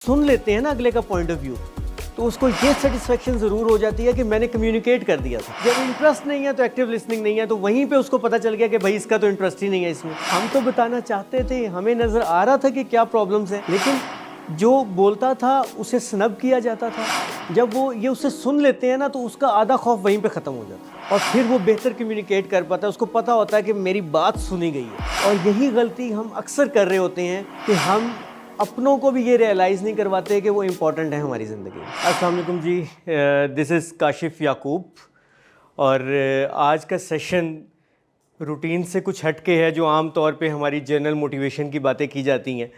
सुन लेते हैं ना अगले का पॉइंट ऑफ व्यू, तो उसको ये सेटिस्फेक्शन ज़रूर हो जाती है कि मैंने कम्युनिकेट कर दिया था। जब इंटरेस्ट नहीं है तो एक्टिव लिसनिंग नहीं है, तो वहीं पे उसको पता चल गया कि भाई इसका तो इंटरेस्ट ही नहीं है इसमें। हम तो बताना चाहते थे, हमें नज़र आ रहा था कि क्या प्रॉब्लम्स हैं, लेकिन जो बोलता था उसे स्नब किया जाता था। जब वो ये उससे सुन लेते हैं ना, तो उसका आधा खौफ वहीं पे ख़त्म हो जाता है और फिर वो बेहतर कम्युनिकेट कर पाता है। उसको पता होता है कि मेरी बात सुनी गई है। और यही गलती हम अक्सर कर रहे होते हैं कि हम अपनों को भी ये रियलाइज़ नहीं करवाते कि वो इम्पॉर्टेंट है हमारी ज़िंदगी में। अस्सलाम वालेकुम जी, दिस इज़ काशिफ याकूब और आज का सेशन रूटीन से कुछ हटके है। जो आम तौर पे हमारी जनरल मोटिवेशन की बातें की जाती हैं,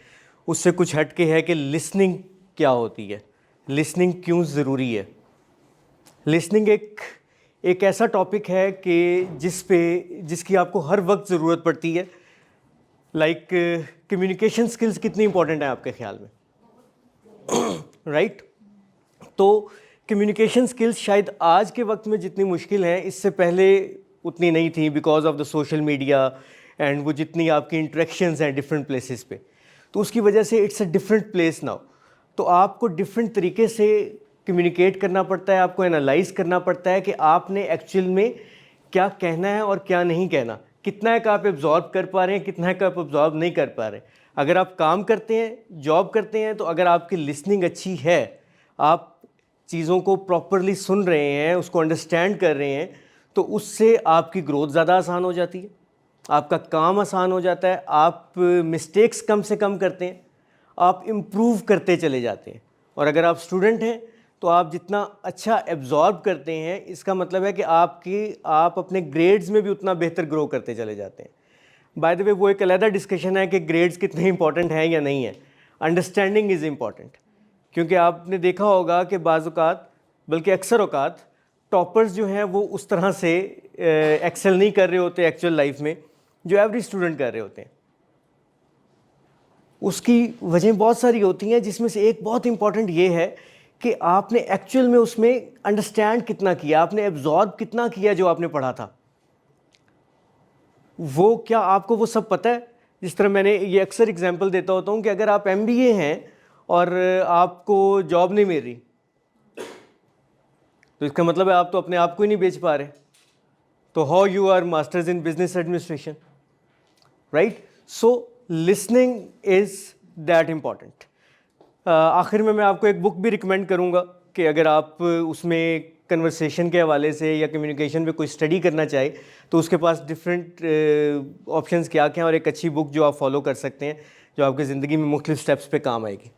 उससे कुछ हटके है कि लिसनिंग क्या होती है, लिसनिंग क्यों ज़रूरी है। लिसनिंग एक ऐसा टॉपिक है कि जिसकी आपको हर वक्त ज़रूरत पड़ती है। लाइक कम्युनिकेशन स्किल्स कितनी इंपॉर्टेंट है आपके ख्याल में, राइट? तो कम्युनिकेशन स्किल्स शायद आज के वक्त में जितनी मुश्किल है, इससे पहले उतनी नहीं थी, because of the social media and वो जितनी आपकी इंटरेक्शंस हैं डिफरेंट प्लेसेस पे, तो उसकी वजह से it's a different place now. तो आपको डिफरेंट तरीके से कम्युनिकेट करना पड़ता है, आपको एनालाइज करना पड़ता है कि आपने एक्चुअल में क्या कहना है और क्या नहीं कहना, कितना है कि आप एब्जॉर्ब कर पा रहे हैं, कितना है कि आप एब्जॉर्ब नहीं कर पा रहे। अगर आप काम करते हैं, जॉब करते हैं, तो अगर आपकी लिसनिंग अच्छी है, आप चीज़ों को प्रॉपरली सुन रहे हैं, उसको अंडरस्टैंड कर रहे हैं, तो उससे आपकी ग्रोथ ज़्यादा आसान हो जाती है, आपका काम आसान हो जाता है, आप मिस्टेक्स कम से कम करते हैं, आप इम्प्रूव करते चले जाते हैं। और अगर आप स्टूडेंट हैं तो आप जितना अच्छा एब्जॉर्ब करते हैं, इसका मतलब है कि आप अपने ग्रेड्स में भी उतना बेहतर ग्रो करते चले जाते हैं। बाय द वे, वो एक अलग डिस्कशन है कि ग्रेड्स कितने इंपॉर्टेंट हैं या नहीं है। अंडरस्टैंडिंग इज़ इम्पॉर्टेंट, क्योंकि आपने देखा होगा कि बाज़ औक़ात, बल्कि अक्सर औक़ात, टॉपर्स जो हैं वो उस तरह से एक्सेल नहीं कर रहे होते एक्चुअल लाइफ में जो एवरेज स्टूडेंट कर रहे होते हैं। उसकी वजह बहुत सारी होती हैं, जिसमें से एक बहुत इंपॉर्टेंट ये है कि आपने एक्चुअल में उसमें अंडरस्टैंड कितना किया, आपने एब्जॉर्ब कितना किया जो आपने पढ़ा था। वो क्या आपको वो सब पता है? जिस तरह मैंने ये अक्सर एग्जांपल देता होता हूँ कि अगर आप एमबीए हैं और आपको जॉब नहीं मिल रही, तो इसका मतलब है आप तो अपने आप को ही नहीं बेच पा रहे। तो how you are masters in business administration, right? So listening is that important. आखिर में मैं आपको एक बुक भी रिकमेंड करूँगा कि अगर आप उसमें कन्वर्सेशन के हवाले से या कम्युनिकेशन पे कोई स्टडी करना चाहे, तो उसके पास डिफरेंट ऑप्शंस क्या क्या हैं, और एक अच्छी बुक जो आप फॉलो कर सकते हैं, जो आपकी ज़िंदगी में मुख्तलिफ स्टेप्स पे काम आएगी।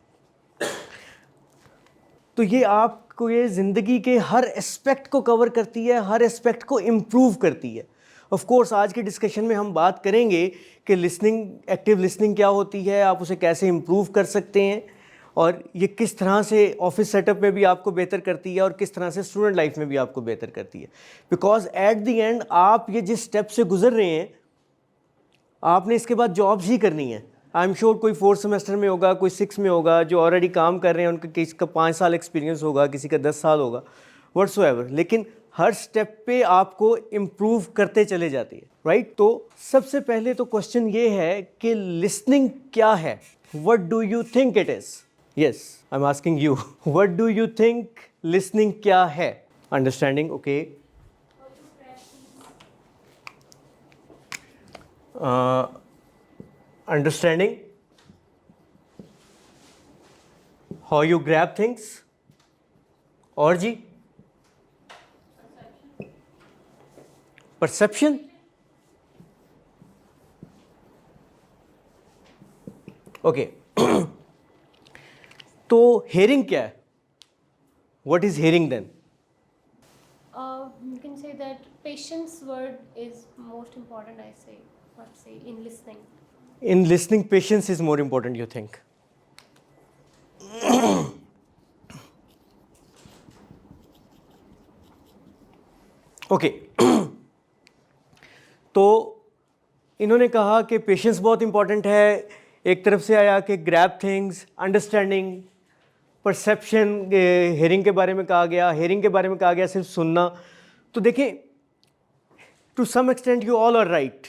तो ये आपको ये ज़िंदगी के हर एस्पेक्ट को कवर करती है, हर एस्पेक्ट को इम्प्रूव करती है। ऑफ कोर्स आज के डिस्कशन में हम बात करेंगे कि लिसनिंग, एक्टिव लिसनिंग क्या होती है, आप उसे कैसे इम्प्रूव कर सकते हैं, और ये किस तरह से ऑफिस सेटअप में भी आपको बेहतर करती है और किस तरह से स्टूडेंट लाइफ में भी आपको बेहतर करती है। बिकॉज एट द एंड आप ये जिस स्टेप से गुजर रहे हैं, आपने इसके बाद जॉब्स ही करनी है। आई एम श्योर कोई 4th सेमेस्टर में होगा, कोई 6 में होगा, जो ऑलरेडी काम कर रहे हैं उनका किसी का 5 साल एक्सपीरियंस होगा, किसी का 10 साल होगा, व्हाट्सोएवर। लेकिन हर स्टेप पे आपको इम्प्रूव करते चले जाती है, राइट? तो सबसे पहले तो क्वेश्चन ये है कि लिसनिंग क्या है? What do you think it is? Yes, I'm asking you. What do you think listening क्या है? Understanding, okay. Understanding how you grab things. और जी? Perception. Okay. तो हेयरिंग क्या है? What is hearing then? You can say that patience word is most important, I'd say in listening. In listening, patience is more important, you think? Okay. तो इन्होंने कहा कि patience बहुत important है। एक तरफ से आया कि grab things, understanding, perception, hearing के बारे में कहा गया। हेयरिंग के बारे में कहा गया सिर्फ सुनना। तो देखें, to some extent you all are right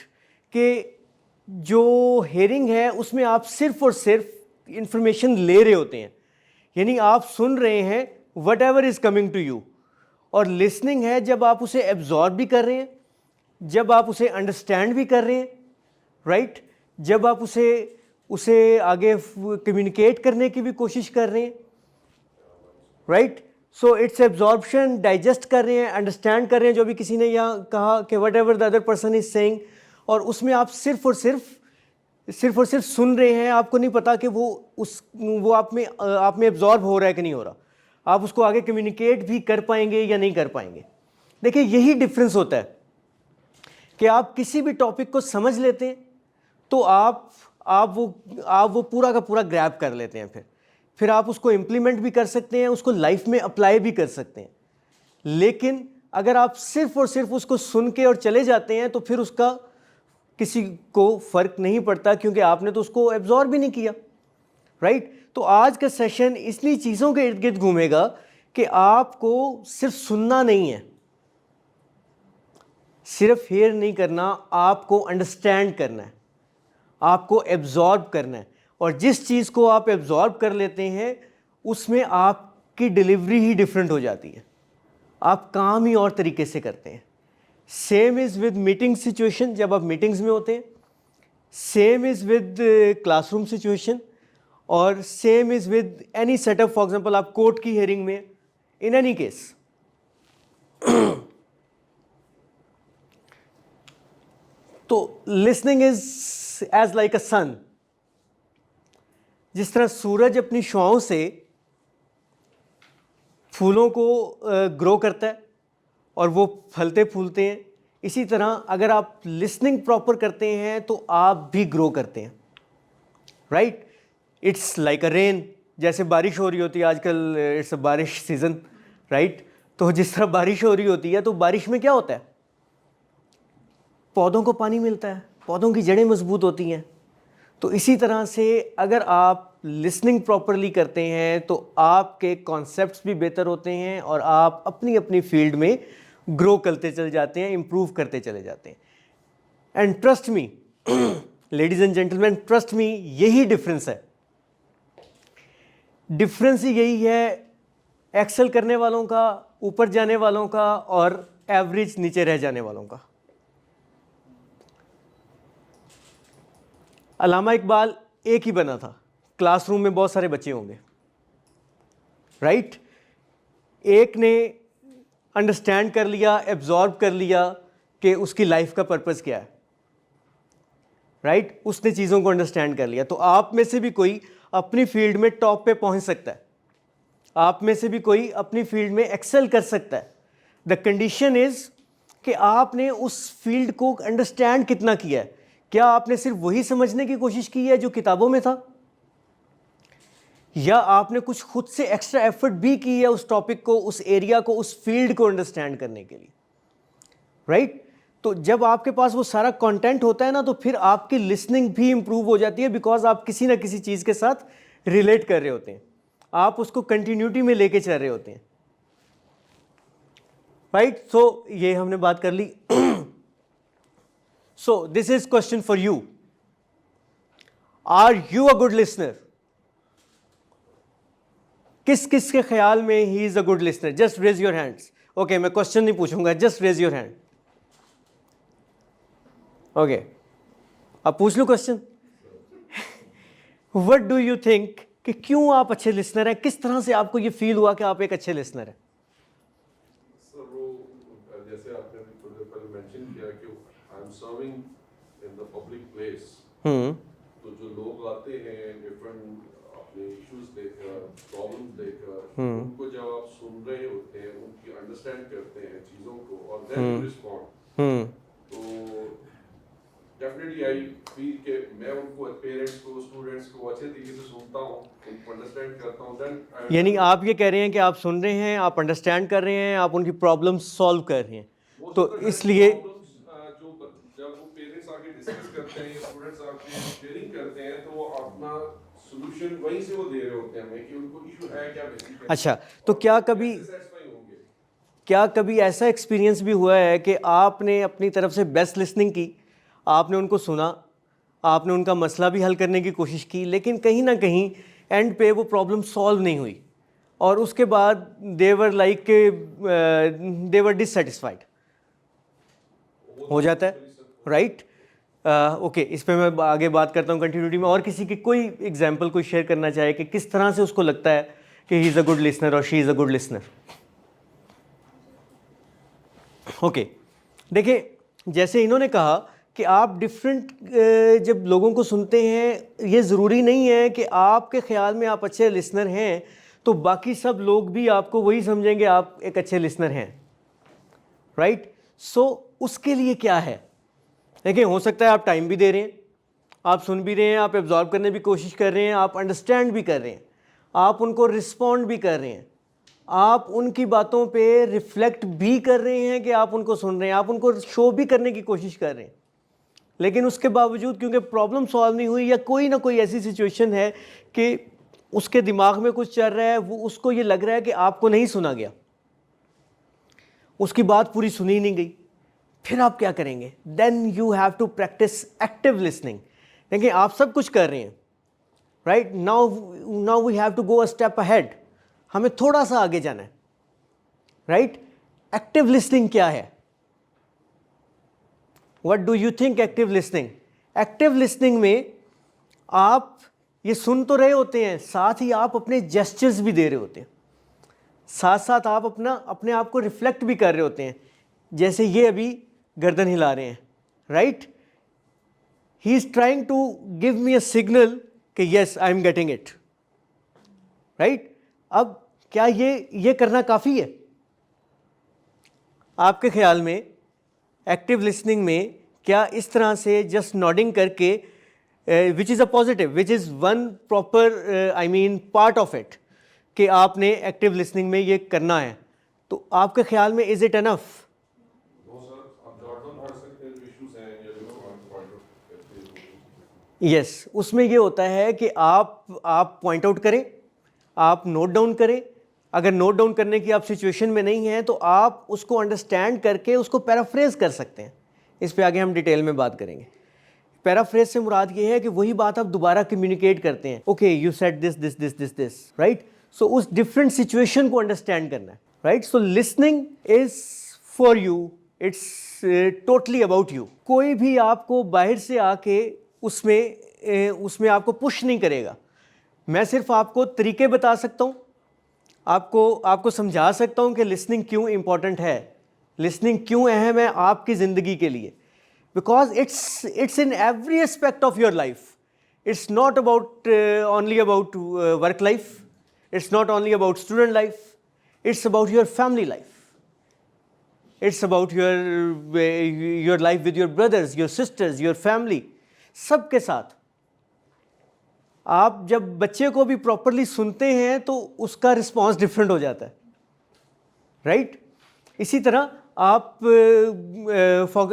कि जो हेयरिंग है उसमें आप सिर्फ और सिर्फ इंफॉर्मेशन ले रहे होते हैं, यानी आप सुन रहे हैं whatever is coming to you, और लिसनिंग है जब आप उसे एब्जॉर्ब भी कर रहे हैं, जब आप उसे अंडरस्टैंड भी कर रहे हैं, राइट, जब आप उसे आगे कम्युनिकेट करने की भी कोशिश कर रहे हैं, right. So it's absorption, digest कर रहे हैं, अंडरस्टैंड कर रहे हैं जो भी किसी ने यहाँ कहा कि what ever the other person is saying, और उसमें आप सिर्फ और सिर्फ सुन रहे हैं, आपको नहीं पता कि वो आप में एब्जॉर्ब हो रहा है कि नहीं हो रहा, आप उसको आगे कम्युनिकेट भी कर पाएंगे या नहीं कर पाएंगे। देखिए यही डिफरेंस होता है कि आप किसी भी टॉपिक को समझ लेते हैं तो आप वो पूरा का पूरा ग्रैब कर लेते हैं, फिर आप उसको इम्प्लीमेंट भी कर सकते हैं, उसको लाइफ में अप्लाई भी कर सकते हैं। लेकिन अगर आप सिर्फ और सिर्फ उसको सुन के और चले जाते हैं तो फिर उसका किसी को फ़र्क नहीं पड़ता, क्योंकि आपने तो उसको एब्जॉर्ब भी नहीं किया, राइट। तो आज का सेशन इसलिए चीज़ों के इर्द गिर्द घूमेगा कि आपको सिर्फ सुनना नहीं है, सिर्फ हेयर नहीं करना, आपको अंडरस्टैंड करना है, आपको एब्जॉर्ब करना है, और जिस चीज़ को आप एब्जॉर्ब कर लेते हैं उसमें आपकी डिलीवरी ही डिफरेंट हो जाती है, आप काम ही और तरीके से करते हैं। Same is with meeting situation, जब आप मीटिंग्स में होते हैं, same is with classroom situation, और same is with any setup, for example आप कोर्ट की हियरिंग में, इन एनी केस। तो listening is as like a sun, जिस तरह सूरज अपनी शुआओं से फूलों को ग्रो करता है और वो फलते फूलते हैं, इसी तरह अगर आप लिसनिंग प्रॉपर करते हैं तो आप भी ग्रो करते हैं, right. It's like a rain, जैसे बारिश हो रही होती है आजकल, इट्स अ बारिश सीजन, राइट। तो जिस तरह बारिश हो रही होती है तो बारिश में क्या होता है, पौधों को पानी मिलता है, पौधों की जड़ें मजबूत होती हैं। तो इसी तरह से अगर आप लिसनिंग प्रॉपरली करते हैं तो आपके कॉन्सेप्ट्स भी बेहतर होते हैं और आप अपनी अपनी फील्ड में ग्रो करते चले जाते हैं, इम्प्रूव करते चले जाते हैं। And trust me ladies and gentleman, trust me, यही डिफरेंस है। डिफरेंस ही यही है एक्सेल करने वालों का, ऊपर जाने वालों का, और एवरेज नीचे रह जाने वालों का। अल्लामा इकबाल एक ही बना था, क्लासरूम में बहुत सारे बच्चे होंगे, राइट। एक ने अंडरस्टैंड कर लिया, एब्जॉर्ब कर लिया कि उसकी लाइफ का पर्पस क्या है, राइट, उसने चीज़ों को अंडरस्टैंड कर लिया। तो आप में से भी कोई अपनी फील्ड में टॉप पे पहुंच सकता है, आप में से भी कोई अपनी फील्ड में एक्सेल कर सकता है। द कंडीशन इज़ कि आपने उस फील्ड को अंडरस्टैंड कितना किया है। क्या आपने सिर्फ वही समझने की कोशिश की है जो किताबों में था, या आपने कुछ खुद से एक्स्ट्रा एफर्ट भी की है उस टॉपिक को, उस एरिया को, उस फील्ड को अंडरस्टैंड करने के लिए, राइट। तो जब आपके पास वो सारा कंटेंट होता है ना, तो फिर आपकी लिसनिंग भी इंप्रूव हो जाती है, बिकॉज आप किसी ना किसी चीज़ के साथ रिलेट कर रहे होते हैं, आप उसको कंटिन्यूटी में लेके चल रहे होते हैं, राइट। सो ये हमने बात कर ली। So this is question for you. Are you a good listener? किस किस के ख्याल में he is a good listener? Just raise your hands. Okay, मैं क्वेश्चन नहीं पूछूंगा, just raise your hand. Okay, अब पूछ लो question. What do you think कि क्यों आप अच्छे लिसनर हैं? किस तरह से आपको ये फील हुआ कि आप एक अच्छे लिसनर हैं? सर वो जैसे आपने थोड़ी देर पहले मेंशन किया कि I am serving in the public place, तो जो लोग आते हैं डिफरेंट अपने इश्यूज लेकर, प्रॉब्लम्स लेकर, उनको जब आप सुन रहे होते हैं, उनकी अंडरस्टैंड करते हैं चीज़ों को और देन यू रिस्पॉन्ड, तो डेफिनेटली आई फील कि मैं उनको, पेरेंट्स को, स्टूडेंट्स को अच्छे तरीके से सुनता हूँ, उनको अंडरस्टैंड करता हूँ। देन यानी आप ये कह रहे हैं कि आप सुन रहे हैं, आप अंडरस्टैंड कर रहे हैं, आप उनकी प्रॉब्लम सॉल्व कर रहे हैं, तो इसलिए जो जब वो पेरेंट्स आके डिस्कस करते हैं, स्टूडेंट्स आके शेयरिंग करते हैं, तो वो अपना सॉल्यूशन वहीं से वो दे रहे होते हैं कि उनको इशू है क्या बेसिकली। अच्छा, तो क्या कभी ऐसा एक्सपीरियंस भी हुआ है कि आपने अपनी तरफ से बेस्ट लिसनिंग की, आपने उनको सुना, आपने उनका मसला भी हल करने की कोशिश की, लेकिन कहीं ना कहीं एंड पे वो प्रॉब्लम सॉल्व नहीं हुई, और उसके बाद दे were like they were dissatisfied, हो जाता है, राइट? ओके, इस पे मैं आगे बात करता हूँ कंटिन्यूटी में। और किसी की कोई एग्जांपल कोई शेयर करना चाहे कि किस तरह से उसको लगता है कि he is a good listener और she is a good listener? Okay, देखिए, जैसे इन्होंने कहा कि आप डिफरेंट जब लोगों को सुनते हैं, ये ज़रूरी नहीं है कि आपके ख्याल में आप अच्छे लिसनर हैं तो बाकी सब लोग भी आपको वही समझेंगे आप एक अच्छे लिसनर हैं, राइट? सो उसके लिए क्या है, देखिए, हो सकता है आप टाइम भी दे रहे हैं, आप सुन भी रहे हैं, आप एब्जॉर्ब करने भी कोशिश कर रहे हैं, आप अंडरस्टैंड भी कर रहे हैं, आप उनको रिस्पॉन्ड भी कर रहे हैं, आप उनकी बातों पे रिफ्लेक्ट भी कर रहे हैं कि आप उनको सुन रहे हैं, आप उनको शो भी करने की कोशिश कर रहे हैं। लेकिन उसके बावजूद क्योंकि प्रॉब्लम सॉल्व नहीं हुई या कोई ना कोई ऐसी सिचुएशन है कि उसके दिमाग में कुछ चल रहा है, वो उसको ये लग रहा है कि आपको नहीं सुना गया, उसकी बात पूरी सुनी नहीं गई, फिर आप क्या करेंगे? Then you have to practise active listening. देखिए, आप सब कुछ कर रहे हैं, right? Now we have to go a step ahead, हमें थोड़ा सा आगे जाना है, राइट? एक्टिव लिसनिंग क्या है? What do you think active listening? Active listening में आप ये सुन तो रहे होते हैं, साथ ही आप अपने जेस्चर्स भी दे रहे होते हैं, साथ साथ आप अपने आप को रिफ्लेक्ट भी कर रहे होते हैं। जैसे ये अभी गर्दन हिला रहे हैं, right? He is trying to give me a signal कि yes I am getting it, right? अब क्या ये करना काफ़ी है आपके ख्याल में? एक्टिव लिसनिंग में क्या इस तरह से जस्ट नॉडिंग करके, which is a positive, which is one proper I mean part of it, कि आपने एक्टिव लिसनिंग में ये करना है, तो आपके ख्याल में इज़ इट एनफ? यस, उसमें ये होता है कि आप पॉइंट आउट करें, आप नोट डाउन करें। अगर नोट डाउन करने की आप सिचुएशन में नहीं हैं तो आप उसको अंडरस्टैंड करके उसको पैराफ्रेज कर सकते हैं। इस पे आगे हम डिटेल में बात करेंगे। पैराफ्रेज से मुराद ये है कि वही बात आप दोबारा कम्युनिकेट करते हैं। Okay, you said this this this this this, right? So उस डिफरेंट सिचुएशन को अंडरस्टैंड करना है, right? So listening is for you, it's totally about you. कोई भी आपको बाहर से आके उसमें आपको पुश नहीं करेगा। मैं सिर्फ आपको तरीके बता सकता हूँ, आपको समझा सकता हूँ कि लिसनिंग क्यों इम्पॉर्टेंट है, लिसनिंग क्यों अहम है आपकी ज़िंदगी के लिए। Because it's in every aspect of your life. It's not about only about work life, it's not only about student life, it's about your family life, it's about your life with your brothers, your sisters, your family, सबके साथ। आप जब बच्चे को भी properly सुनते हैं तो उसका रिस्पॉन्स डिफरेंट हो जाता है, राइट? इसी तरह आप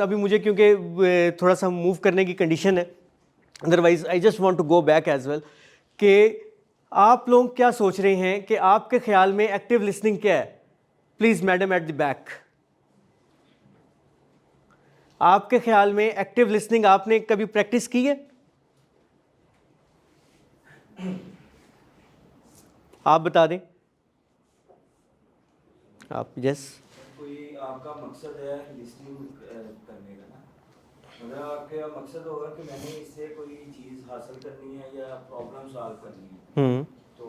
अभी मुझे क्योंकि थोड़ा सा मूव करने की कंडीशन है, otherwise I just want to go back as well, कि आप लोग क्या सोच रहे हैं कि आपके ख्याल में एक्टिव लिसनिंग क्या है? Please madam at the back, आपके ख्याल में एक्टिव लिसनिंग आपने कभी प्रैक्टिस की है? आप बता दें, आप यस। कोई आपका मकसद है लिसनिंग करने का ना, अगर आपका मकसद होगा कि मैंने इससे कोई चीज़ हासिल करनी है या प्रॉब्लम सॉल्व करनी है, तो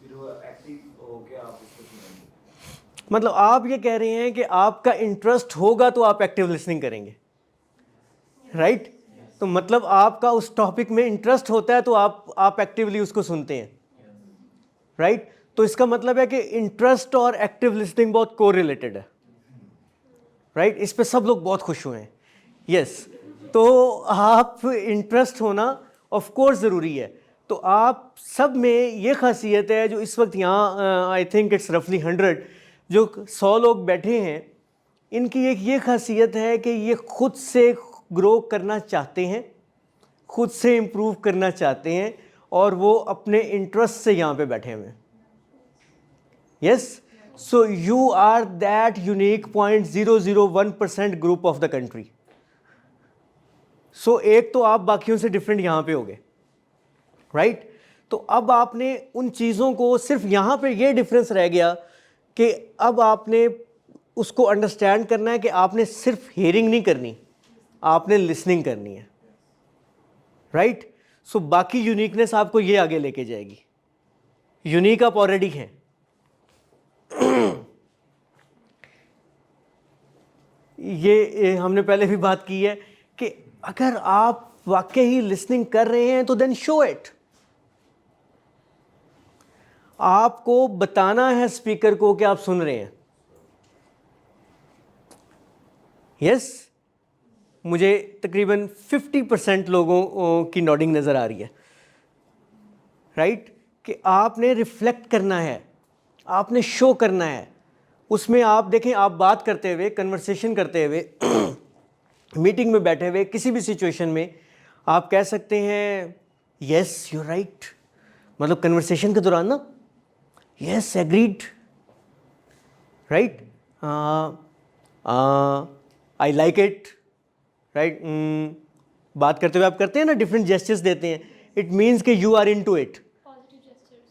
फिर वो एक्टिव होके आप उसको सुनेंगे। मतलब आप ये कह रहे हैं कि आपका इंटरेस्ट होगा तो आप एक्टिव लिसनिंग करेंगे, राइट? तो मतलब आपका उस टॉपिक में इंटरेस्ट होता है तो आप एक्टिवली उसको सुनते हैं, राइट? तो इसका मतलब है कि इंटरेस्ट और एक्टिव लिसनिंग बहुत को रिलेटेड है, राइट? इस पे सब लोग बहुत खुश हुए हैं, यस। तो आप इंटरेस्ट होना ऑफ कोर्स ज़रूरी है। तो आप सब में ये खासियत है, जो इस वक्त यहाँ आई थिंक इट्स रफली 100 जो 100 लोग बैठे हैं, इनकी एक ये खासियत है कि ये खुद से ग्रो करना चाहते हैं, खुद से इम्प्रूव करना चाहते हैं, और वो अपने इंटरेस्ट से यहाँ पे बैठे हुए हैं। Yes, so you are that unique 0.001% group of the country. So एक तो आप बाकियों से डिफरेंट यहाँ पे हो गए, राइट? तो अब आपने उन चीज़ों को सिर्फ यहाँ पे ये डिफरेंस रह गया कि अब आपने उसको अंडरस्टैंड करना है कि आपने सिर्फ हियरिंग नहीं करनी, आपने लिसनिंग करनी है, राइट। सो बाकी यूनिकनेस आपको ये आगे लेके जाएगी। यूनिक आप ऑलरेडी हैं। ये हमने पहले भी बात की है कि अगर आप वाकई ही लिसनिंग कर रहे हैं तो देन शो इट। आपको बताना है स्पीकर को कि आप सुन रहे हैं। यस, मुझे तकरीबन 50% लोगों की नोडिंग नज़र आ रही है, राइट, कि आपने रिफ्लेक्ट करना है, आपने शो करना है। उसमें आप देखें, आप बात करते हुए, कन्वर्सेशन करते हुए, मीटिंग में बैठे हुए, किसी भी सिचुएशन में आप कह सकते हैं यस यू राइट, मतलब कन्वर्सेशन के दौरान ना, yes agreed, right, I like it, right. बात करते हुए आप करते हैं ना, डिफरेंट जेस्चर्स देते हैं, इट मीन्स कि you are into it. Positive gestures.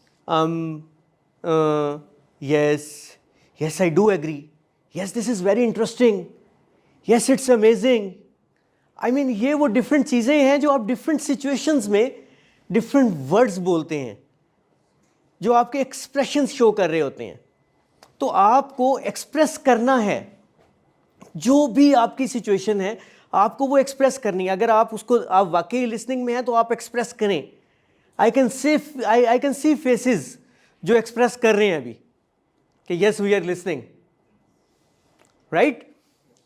Yes, yes, I do agree. Yes, this is very interesting. Yes, it's amazing. I mean, ये वो डिफरेंट चीज़ें हैं जो आप डिफरेंट सिचुएशंस में डिफरेंट वर्ड्स बोलते हैं, जो आपके एक्सप्रेशंस शो कर रहे होते हैं। तो आपको एक्सप्रेस करना है, जो भी आपकी सिचुएशन है आपको वो एक्सप्रेस करनी है। अगर आप उसको, आप वाकई लिसनिंग में हैं तो आप एक्सप्रेस करें। आई कैन सी फेसेस जो एक्सप्रेस कर रहे हैं अभी कि yes we are listening, right.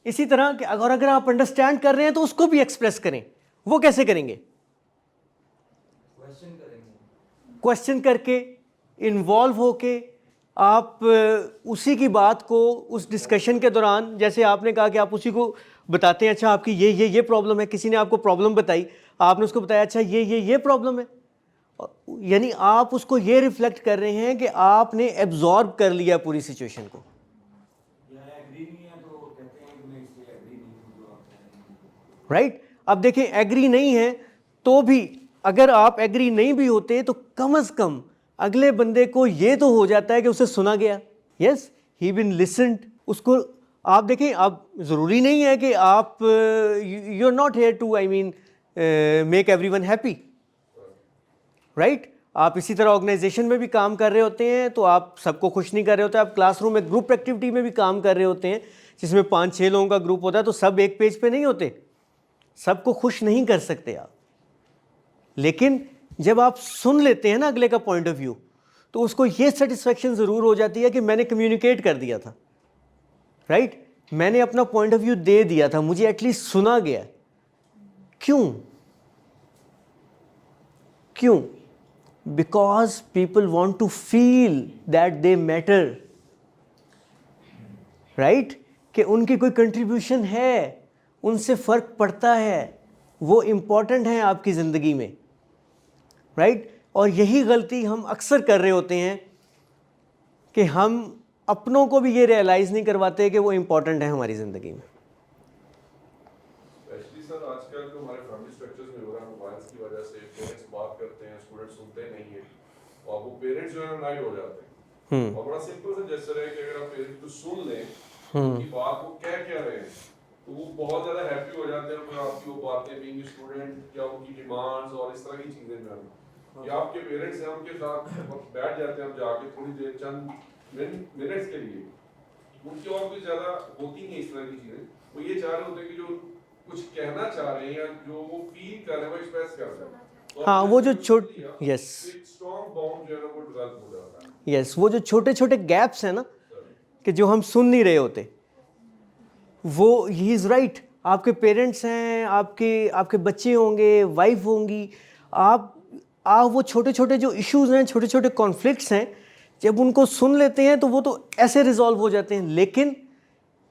इसी तरह कि अगर आप अंडरस्टैंड कर रहे हैं तो उसको भी एक्सप्रेस करें। वो कैसे करेंगे? क्वेश्चन करेंगे, क्वेश्चन करके, इन्वॉल्व होके, आप उसी की बात को उस डिस्कशन के दौरान, जैसे आपने कहा कि आप उसी को बताते हैं, अच्छा आपकी ये प्रॉब्लम है, किसी ने आपको प्रॉब्लम बताई, आपने उसको बताया अच्छा ये प्रॉब्लम है, यानी आप उसको ये रिफ्लेक्ट कर रहे हैं कि आपने एब्जॉर्ब कर लिया पूरी सिचुएशन को, या एग्री नहीं है तो कहते हैं कि मैं इससे एग्री नहीं हूँ जो आप कह रहे हैं। राइट। अब देखें, एग्री नहीं है तो भी, अगर आप एग्री नहीं भी होते तो कम से कम अगले बंदे को ये तो हो जाता है कि उसे सुना गया, यस ही बीन लिसन्ड। उसको आप देखें, आप ज़रूरी नहीं है कि आप you are not here to, I mean make everyone happy, right. आप इसी तरह ऑर्गेनाइजेशन में भी काम कर रहे होते हैं तो आप सबको खुश नहीं कर रहे होते। आप क्लासरूम में ग्रुप एक्टिविटी में भी काम कर रहे होते हैं जिसमें 5-6 लोगों का ग्रुप होता है, तो सब एक पेज पे नहीं होते, सबको खुश नहीं कर सकते आप। लेकिन जब आप सुन लेते हैं ना अगले का पॉइंट ऑफ व्यू, तो उसको ये सेटिस्फेक्शन ज़रूर हो जाती है कि मैंने कम्युनिकेट कर दिया था, राइट, मैंने अपना पॉइंट ऑफ व्यू दे दिया था, मुझे एटलीस्ट सुना गया। क्यों? Because people want to feel that they matter, right, कि उनकी कोई कंट्रीब्यूशन है, उनसे फ़र्क पड़ता है, वो इम्पॉर्टेंट है आपकी ज़िंदगी में, राइट। और यही गलती हम अक्सर कर रहे होते हैं कि हम अपनों को भी ये रियलाइज़ नहीं करवाते कि वो इम्पॉर्टेंट है हमारी ज़िंदगी में। एक्चुअली सर, आजकल जो हमारे फैमिली स्ट्रक्चर्स में हो रहा है, मोबाइल्स की वजह से पेरेंट्स बात करते हैं, स्टूडेंट्स सुनते नहीं है, और वो पेरेंट्स जो है नाइट हो जाते हैं। और बड़ा सिंपल सा जेस्चर है कि अगर आप पेरेंट्स को सुन लें उनकी बात को क्या रहे हैं, तो वो बहुत ज़्यादा हैप्पी हो जाते हैं। फिर आपकी वो बातें, बीइंग स्टूडेंट, या उनकी डिमांड्स और इस तरह की चीज़ें जो है, या आपके पेरेंट्स हैं उनके साथ बैठ जाते हैं, हम जाके थोड़ी देर, चंद मिनट्स के लिए, उनकी और भी ज़्यादा होती नहीं इस तरह की चीज़ें। वो ये चाह रहे होते हैं कि जो कुछ कहना चाह रहे हैं या जो वो फील कर रहे हैं वो एक्सप्रेस कर रहे हैं। हाँ, वो जो यस, स्ट्रॉन्ग बॉन्ड जो है ना वो डेवलप हो जाता है। यस, वो जो छोटे छोटे गैप्स हैं ना कि जो हम सुन नहीं रहे होते, वो ही इज़ राइट। आपके पेरेंट्स हैं, आपके बच्चे होंगे, वाइफ होंगी, आप वो छोटे छोटे जो इश्यूज़ हैं, छोटे छोटे कॉन्फ्लिक्ट्स हैं, जब उनको सुन लेते हैं तो वो तो ऐसे रिजॉल्व हो जाते हैं। लेकिन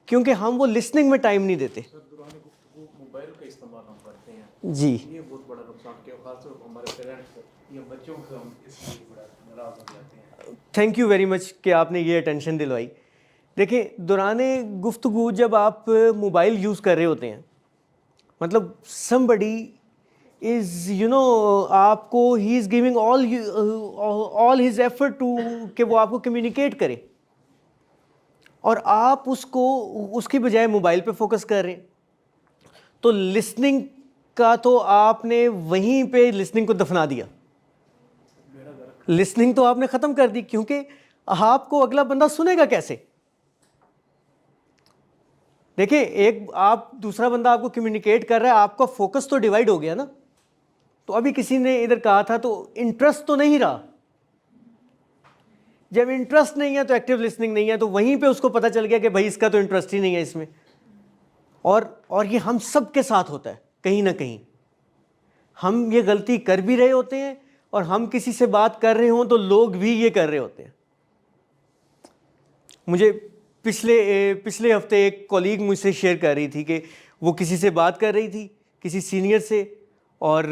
क्योंकि हम वो लिसनिंग में टाइम नहीं देते, मोबाइल का इस्तेमाल हम करते हैं जी, ये बहुत बड़ा नुकसान के खासतौर पर हमारे पेरेंट्स को या बच्चों को हम इसलिए बड़ा नाराज हो जाते हैं। थैंक यू वेरी मच कि आपने ये अटेंशन दिलवाई। देखिए, दौराने गुफ्तगू जब आप मोबाइल यूज़ कर रहे होते हैं, मतलब somebody इज़ आपको ही is giving all his effort to कि वो आपको कम्युनिकेट करे, और आप उसको उसकी बजाय मोबाइल पे फोकस कर रहे हैं। तो लिसनिंग का तो आपने वहीं पे लिसनिंग को दफना दिया, लिसनिंग तो आपने ख़त्म कर दी, क्योंकि आपको अगला बंदा सुनेगा कैसे। देखिए, एक आप दूसरा बंदा आपको कम्युनिकेट कर रहा है, आपका फोकस तो डिवाइड हो गया ना। तो अभी किसी ने इधर कहा था तो इंटरेस्ट तो नहीं रहा, जब इंटरेस्ट नहीं है तो एक्टिव लिसनिंग नहीं है, तो वहीं पे उसको पता चल गया कि भाई इसका तो इंटरेस्ट ही नहीं है इसमें। और ये हम सब के साथ होता है, कहीं ना कहीं हम ये गलती कर भी रहे होते हैं, और हम किसी से बात कर रहे हों तो लोग भी ये कर रहे होते हैं। मुझे पिछले हफ्ते एक कॉलीग मुझसे शेयर कर रही थी कि वो किसी से बात कर रही थी, किसी सीनियर से, और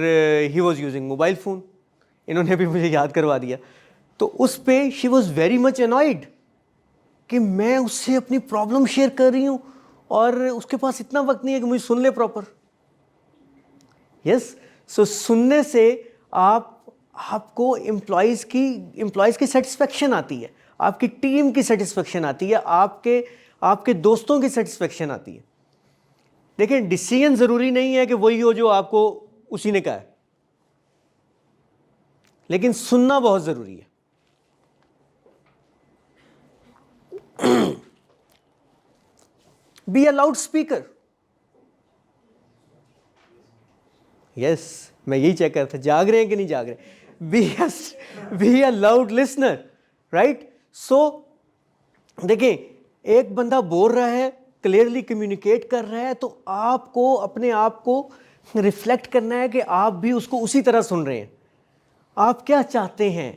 he was using mobile phone. इन्होंने भी मुझे याद करवा दिया। तो उस पे she was very much annoyed कि मैं उससे अपनी प्रॉब्लम शेयर कर रही हूँ और उसके पास इतना वक्त नहीं है कि मुझे सुन ले प्रॉपर। यस, सो सुनने से आपको एम्प्लॉयज़ की सेटिस्फेक्शन आती है, आपकी टीम की सेटिस्फेक्शन आती है, आपके दोस्तों की सेटिस्फेक्शन आती है। देखिए, डिसीजन ज़रूरी नहीं है कि वही हो जो आपको उसी ने कहा है, लेकिन सुनना बहुत ज़रूरी है। B a loud speaker. Yes, मैं यही चेक कर रहा था, जाग रहे हैं कि नहीं जाग रहे। Be a loud listener, right. So देखिए, एक बंदा बोल रहा है, क्लियरली कम्युनिकेट कर रहा है, तो आपको अपने आप को रिफ्लेक्ट करना है कि आप भी उसको उसी तरह सुन रहे हैं। आप क्या चाहते हैं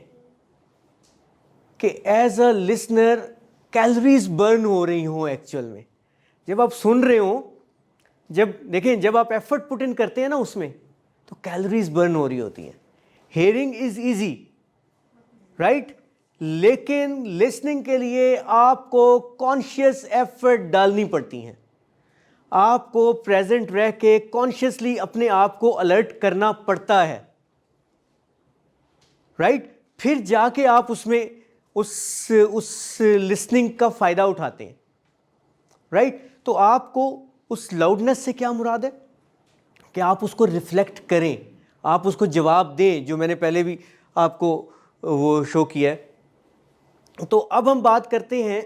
कि as a listener calories burn हो रही हों एक्चुअल में जब आप सुन रहे हो। जब आप एफर्ट पुट इन करते हैं ना उसमें, तो कैलोरीज बर्न हो रही होती हैं। हेयरिंग इज इजी, राइट, लेकिन लिसनिंग के लिए आपको कॉन्शियस एफर्ट डालनी पड़ती हैं। आपको प्रेजेंट रह के कॉन्शियसली अपने आप को अलर्ट करना पड़ता है, राइट। फिर जाके आप उसमें उस लिसनिंग का फायदा उठाते हैं, राइट। तो आपको उस लाउडनेस से क्या मुराद है कि आप उसको रिफ्लेक्ट करें, आप उसको जवाब दें, जो मैंने पहले भी आपको वो शो किया है। तो अब हम बात करते हैं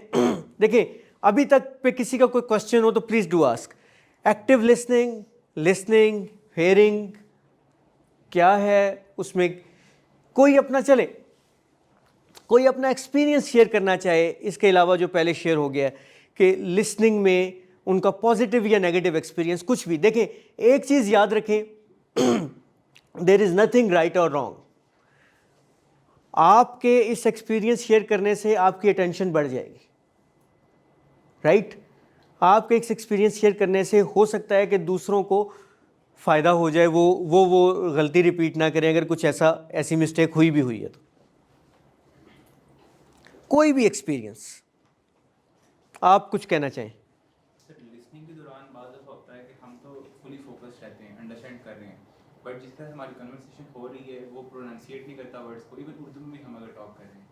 देखिए, अभी तक पे किसी का कोई क्वेश्चन हो तो please do ask. Active listening, hearing क्या है, उसमें कोई अपना एक्सपीरियंस शेयर करना चाहे, इसके अलावा जो पहले शेयर हो गया कि लिसनिंग में उनका पॉजिटिव या नेगेटिव एक्सपीरियंस, कुछ भी। देखें, एक चीज़ याद रखें, देयर इज़ नथिंग राइट और रॉन्ग। आपके इस एक्सपीरियंस शेयर करने से आपकी अटेंशन बढ़ जाएगी, राइट। आपके इस एक्सपीरियंस शेयर करने से हो सकता है कि दूसरों को फ़ायदा हो जाए, वो गलती रिपीट ना करें, अगर कुछ ऐसी मिस्टेक हुई है तो। कोई भी एक्सपीरियंस आप कुछ कहना चाहें। सर, लिसनिंग के दौरान बात ऐसा होता है कि हम तो फुली फोकस्ड रहते हैं, अंडरस्टैंड कर रहे हैं, बट जिस तरह हमारी कन्वर्सेशन हो रही है वो प्रोनाउंसिएट नहीं करता वर्ड्स को। इवन उर्दू में भी हम अगर टॉक कर रहे हैं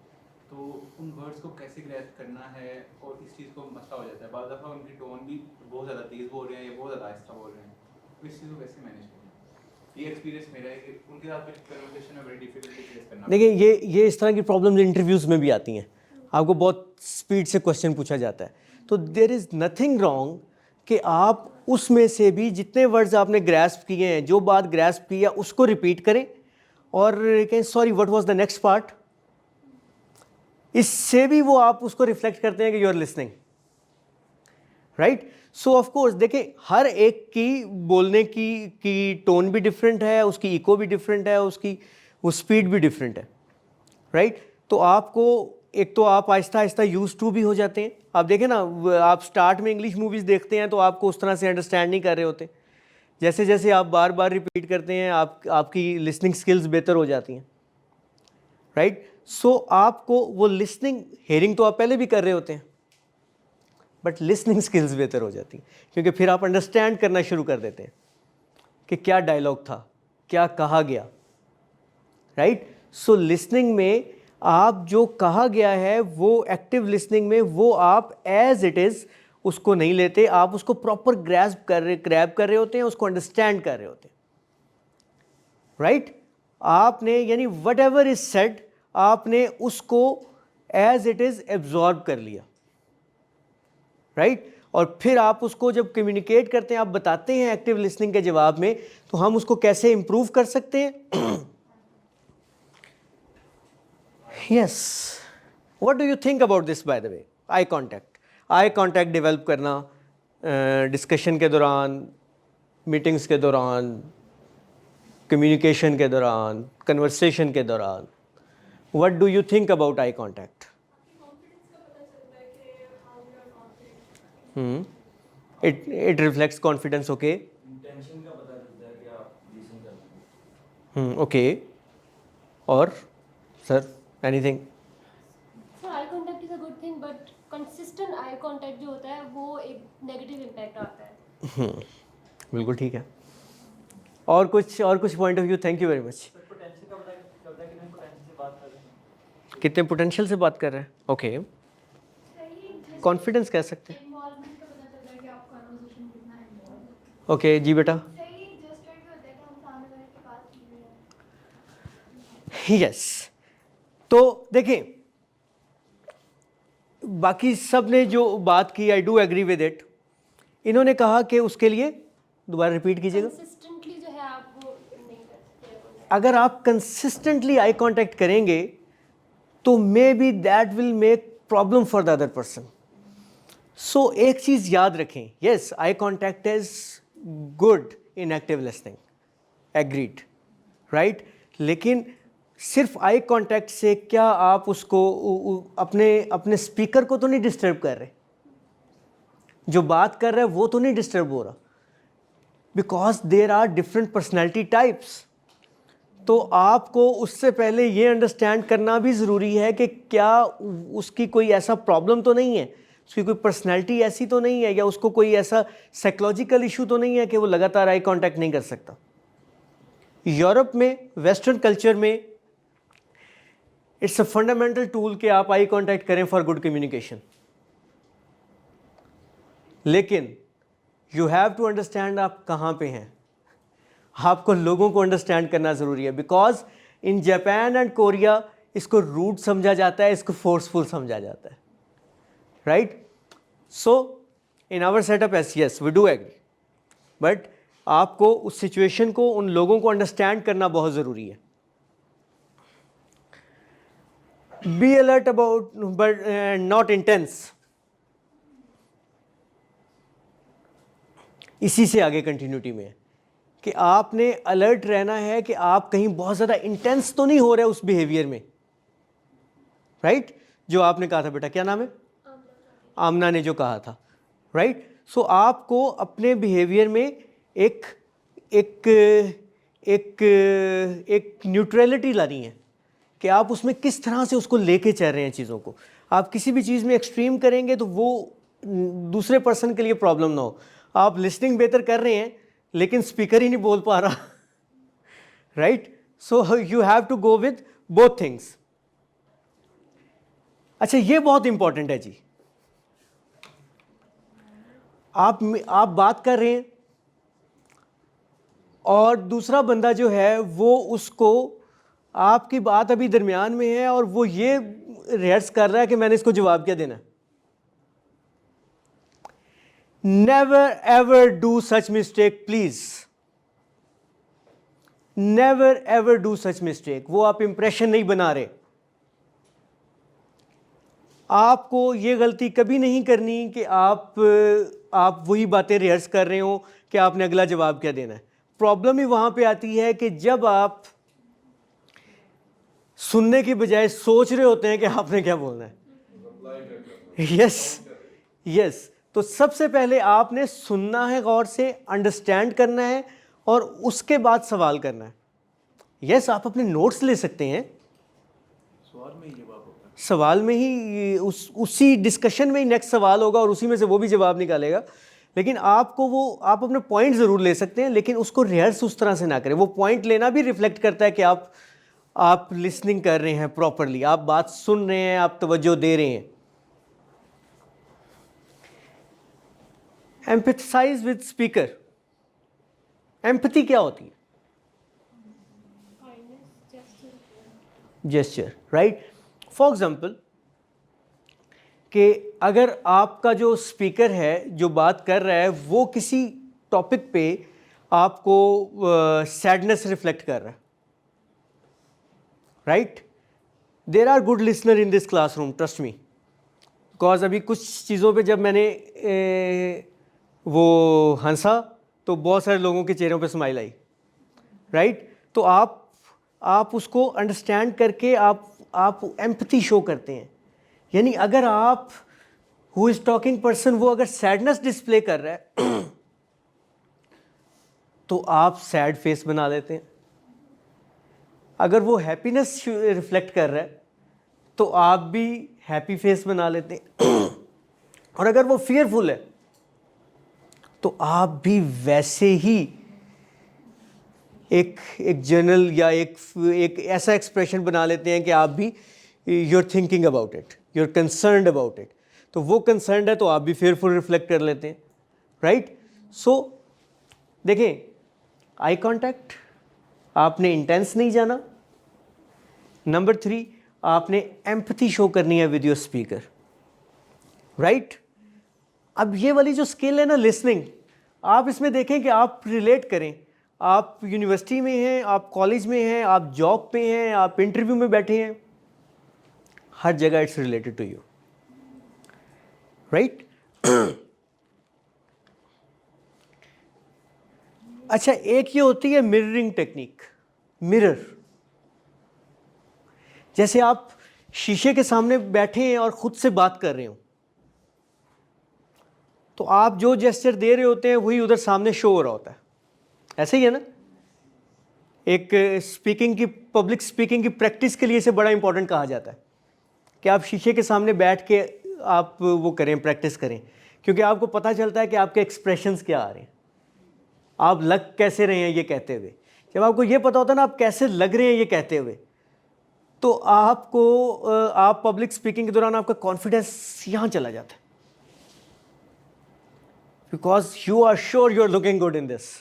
तो उन वर्ड्स को कैसे ग्रैस्प करना है, और इस चीज़ को मसला हो जाता है। बाद दफ़ा उनकी टोन भी बहुत ज़्यादा तेज़ बोल रहे हैं या बहुत ज़्यादा आहिस्ता बोल रहे हैं, तो इस चीज़ को कैसे मैनेज करना है। ये एक्सपीरियंस मेरा है कि उनके साथ कन्वर्सेशन में बड़ी डिफिकल्टी फेस करना। देखिए, ये इस तरह की प्रॉब्लम्स इंटरव्यूज़ में भी आती हैं। आपको बहुत स्पीड से क्वेश्चन पूछा जाता है, तो देयर इज़ नथिंग रॉन्ग कि आप उसमें से भी जितने वर्ड्स आपने ग्रैस्प किए हैं, जो बात ग्रैस्प की है उसको रिपीट करें और कहें sorry what was the next part. इससे भी वो आप उसको रिफ्लेक्ट करते हैं कि you are listening, right. So of course देखिए, हर एक की बोलने की टोन भी डिफरेंट है, उसकी इको भी डिफरेंट है, उसकी वो स्पीड भी डिफरेंट है, राइट। तो आपको एक तो आप आहिस्ता आहिस्ता यूज टू भी हो जाते हैं। आप देखें ना, आप स्टार्ट में इंग्लिश मूवीज़ देखते हैं तो आपको उस तरह से अंडरस्टैंड नहीं कर रहे होते। जैसे जैसे आप बार बार रिपीट करते हैं, आपकी लिसनिंग स्किल्स बेहतर हो जाती हैं, राइट। सो आपको वो हेयरिंग तो आप पहले भी कर रहे होते हैं, बट लिसनिंग स्किल्स बेहतर हो जाती हैं, क्योंकि फिर आप अंडरस्टैंड करना शुरू कर देते हैं कि क्या डायलॉग था, क्या कहा गया, राइट। सो लिसनिंग में आप जो कहा गया है वो एक्टिव लिसनिंग में वो आप एज इट इज़ उसको नहीं लेते, आप उसको प्रॉपर ग्रैब कर रहे होते हैं, उसको अंडरस्टैंड कर रहे होते हैं, राइट। आपने यानी वट एवर इज सेड आपने उसको एज इट इज़ एब्जॉर्ब कर लिया, राइट। और फिर आप उसको जब कम्युनिकेट करते हैं, आप बताते हैं एक्टिव लिसनिंग के जवाब में, तो हम उसको कैसे इम्प्रूव कर सकते हैं। Yes, what do you think about this by the way, eye contact develop करना डिस्कशन के दौरान, मीटिंग्स के दौरान, कम्युनिकेशन के दौरान, कन्वर्सेशन के दौरान, what do you think about eye contact? It reflects confidence, okay. Intention का पता चलता है कि आप लिसन कर रहे हैं। Okay. और sir anything? So eye contact is a good thing, but consistent eye contact जो होता है वो एक negative impact आता है। बिल्कुल ठीक है। और कुछ point of view? Thank you very much. Potential का पता चलता है कि नहीं पोटेंशियल से बात कर रहे हैं, कितने पोटेंशियल से बात कर रहे हैं, ओके। कॉन्फिडेंस कह सकते हैं, Involvement का पता चलता है कि आप conversation कितना involved हैं। ओके जी बेटा। सही just right होता है कि हम सामने वाले की बात सुन रहे हैं। यस, तो देखें बाकी सब ने जो बात की I do agree with it. इन्होंने कहा कि उसके लिए दोबारा रिपीट कीजिएगा। Consistently जो है आप वो नहीं कर सकते। अगर आप कंसिस्टेंटली आई कांटेक्ट करेंगे तो maybe that will make problem for the other person. So एक चीज़ याद रखें, yes eye contact is good in active listening, agreed, right. लेकिन सिर्फ आई कांटेक्ट से क्या आप उसको अपने स्पीकर को तो नहीं डिस्टर्ब कर रहे, जो बात कर रहा है वो तो नहीं डिस्टर्ब हो रहा, because there are different personality types. तो आपको उससे पहले ये अंडरस्टैंड करना भी ज़रूरी है कि क्या उसकी कोई ऐसा प्रॉब्लम तो नहीं है, उसकी कोई पर्सनैलिटी ऐसी तो नहीं है, या उसको कोई ऐसा साइकोलॉजिकल इशू तो नहीं है कि वो लगातार आई कांटेक्ट नहीं कर सकता। यूरोप में, वेस्टर्न कल्चर में इट्स अ फंडामेंटल टूल कि आप आई कांटेक्ट करें फॉर गुड कम्युनिकेशन। लेकिन यू हैव टू अंडरस्टैंड आप कहाँ पे हैं, आपको लोगों को अंडरस्टैंड करना ज़रूरी है। Because in Japan and Korea इसको रूड समझा जाता है, इसको फोर्सफुल समझा जाता है, right. So in our setup as yes we do agree, but आपको उस सिचुएशन को, उन लोगों को अंडरस्टैंड करना बहुत ज़रूरी है। Be alert about but not intense. इसी से आगे कंटिन्यूटी में है कि आपने अलर्ट रहना है कि आप कहीं बहुत ज़्यादा इंटेंस तो नहीं हो रहे उस बिहेवियर में, राइट। जो आपने कहा था बेटा, क्या नाम है? आमना ने जो कहा था, राइट। सो आपको अपने बिहेवियर में एक एक एक एक न्यूट्रलिटी लानी है कि आप उसमें किस तरह से उसको लेके चल रहे हैं चीज़ों को। आप किसी भी चीज़ में एक्सट्रीम करेंगे तो वो दूसरे पर्सन के लिए प्रॉब्लम ना हो। आप लिसनिंग बेहतर कर रहे हैं लेकिन स्पीकर ही नहीं बोल पा रहा, right. So you have to go with both things. अच्छा, ये बहुत इंपॉर्टेंट है जी। आप बात कर रहे हैं और दूसरा बंदा जो है वो उसको, आपकी बात अभी दरमियान में है और वो ये रिहर्स कर रहा है कि मैंने इसको जवाब क्या देना है। Never ever do such mistake please, never ever do such mistake. वो आप इंप्रेशन नहीं बना रहे। आपको ये गलती कभी नहीं करनी कि आप वही बातें रिहर्स कर रहे हो कि आपने अगला जवाब क्या देना है। प्रॉब्लम ही वहां पे आती है कि जब आप सुनने की बजाय सोच रहे होते हैं कि आपने क्या बोलना है। यस। तो सबसे पहले आपने सुनना है, गौर से अंडरस्टैंड करना है और उसके बाद सवाल करना है। यस, आप अपने नोट्स ले सकते हैं, सवाल में ही जवाब होगा, सवाल में ही उसी डिस्कशन में ही नेक्स्ट सवाल होगा और उसी में से वो भी जवाब निकालेगा। लेकिन आपको वो आप अपने पॉइंट ज़रूर ले सकते हैं, लेकिन उसको रिहर्स उस तरह से ना करें। वो पॉइंट लेना भी रिफ्लेक्ट करता है कि आप लिसनिंग कर रहे हैं प्रॉपरली, आप बात सुन रहे हैं, आप तवज्जो दे रहे हैं। Empathise with speaker. एम्पैथी क्या होती है? Gesture, right. फॉर एग्जाम्पल कि अगर आपका जो स्पीकर है जो बात कर रहा है वो किसी टॉपिक पे आपको सैडनेस रिफ्लेक्ट कर रहा है, right. There are good listener in this classroom, trust me, because अभी कुछ चीज़ों पे जब मैंने वो हंसा तो बहुत सारे लोगों के चेहरों पे स्माइल आई, राइट। तो आप उसको अंडरस्टैंड करके आप एम्पैथी शो करते हैं। यानी अगर आप हु इज़ टॉकिंग पर्सन वो अगर सैडनेस डिस्प्ले कर रहा है तो आप सैड फेस बना लेते हैं। अगर वो हैप्पीनेस रिफ्लेक्ट कर रहा है तो आप भी हैप्पी फेस बना लेते हैं। और अगर वो फियरफुल है तो आप भी वैसे ही एक जर्नल या एक ऐसा एक्सप्रेशन बना लेते हैं कि आप भी you are thinking about it, you are concerned about it. तो वो कंसर्न्ड है तो आप भी फियरफुल रिफ्लेक्ट कर लेते हैं, राइट। सो देखें, आई कांटेक्ट, आपने इंटेंस नहीं जाना। नंबर 3, आपने एम्पैथी शो करनी है विद योर स्पीकर, राइट। अब ये वाली जो स्किल है ना लिसनिंग, आप इसमें देखें कि आप रिलेट करें। आप यूनिवर्सिटी में हैं, आप कॉलेज में हैं, आप जॉब पे हैं, आप इंटरव्यू में बैठे हैं, हर जगह it's related to you, right. अच्छा, एक ये होती है मिररिंग टेक्निक। मिरर, जैसे आप शीशे के सामने बैठे हैं और खुद से बात कर रहे हो, तो आप जो जेस्चर दे रहे होते हैं वही उधर सामने शो हो रहा होता है। ऐसे ही है ना। एक स्पीकिंग की, पब्लिक स्पीकिंग की प्रैक्टिस के लिए इसे बड़ा इंपॉर्टेंट कहा जाता है कि आप शीशे के सामने बैठ के आप वो करें, प्रैक्टिस करें, क्योंकि आपको पता चलता है कि आपके एक्सप्रेशंस क्या आ रहे हैं, आप लग कैसे रहे हैं ये कहते हुए। जब आपको ये पता होता है ना आप कैसे लग रहे हैं ये कहते हुए, तो आप पब्लिक स्पीकिंग के दौरान आपका कॉन्फिडेंस यहाँ चला जाता है, because you are sure you are looking good in this,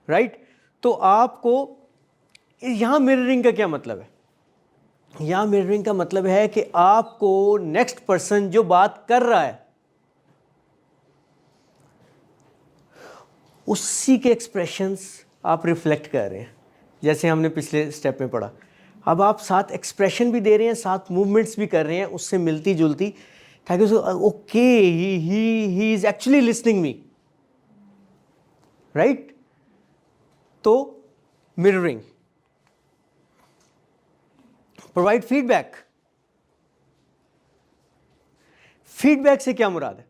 right. तो आपको यहाँ मिररिंग का क्या मतलब है? यहाँ मिररिंग का मतलब है कि आपको नेक्स्ट पर्सन जो बात कर रहा है उसी के एक्सप्रेशंस आप रिफ्लेक्ट कर रहे हैं, जैसे हमने पिछले स्टेप में पढ़ा। अब आप साथ एक्सप्रेशन भी दे रहे हैं, साथ मूवमेंट्स भी कर रहे हैं उससे मिलती जुलती, ताकि okay he is actually listening me, right. तो मिररिंग। Provide feedback. फीडबैक से क्या मुराद है?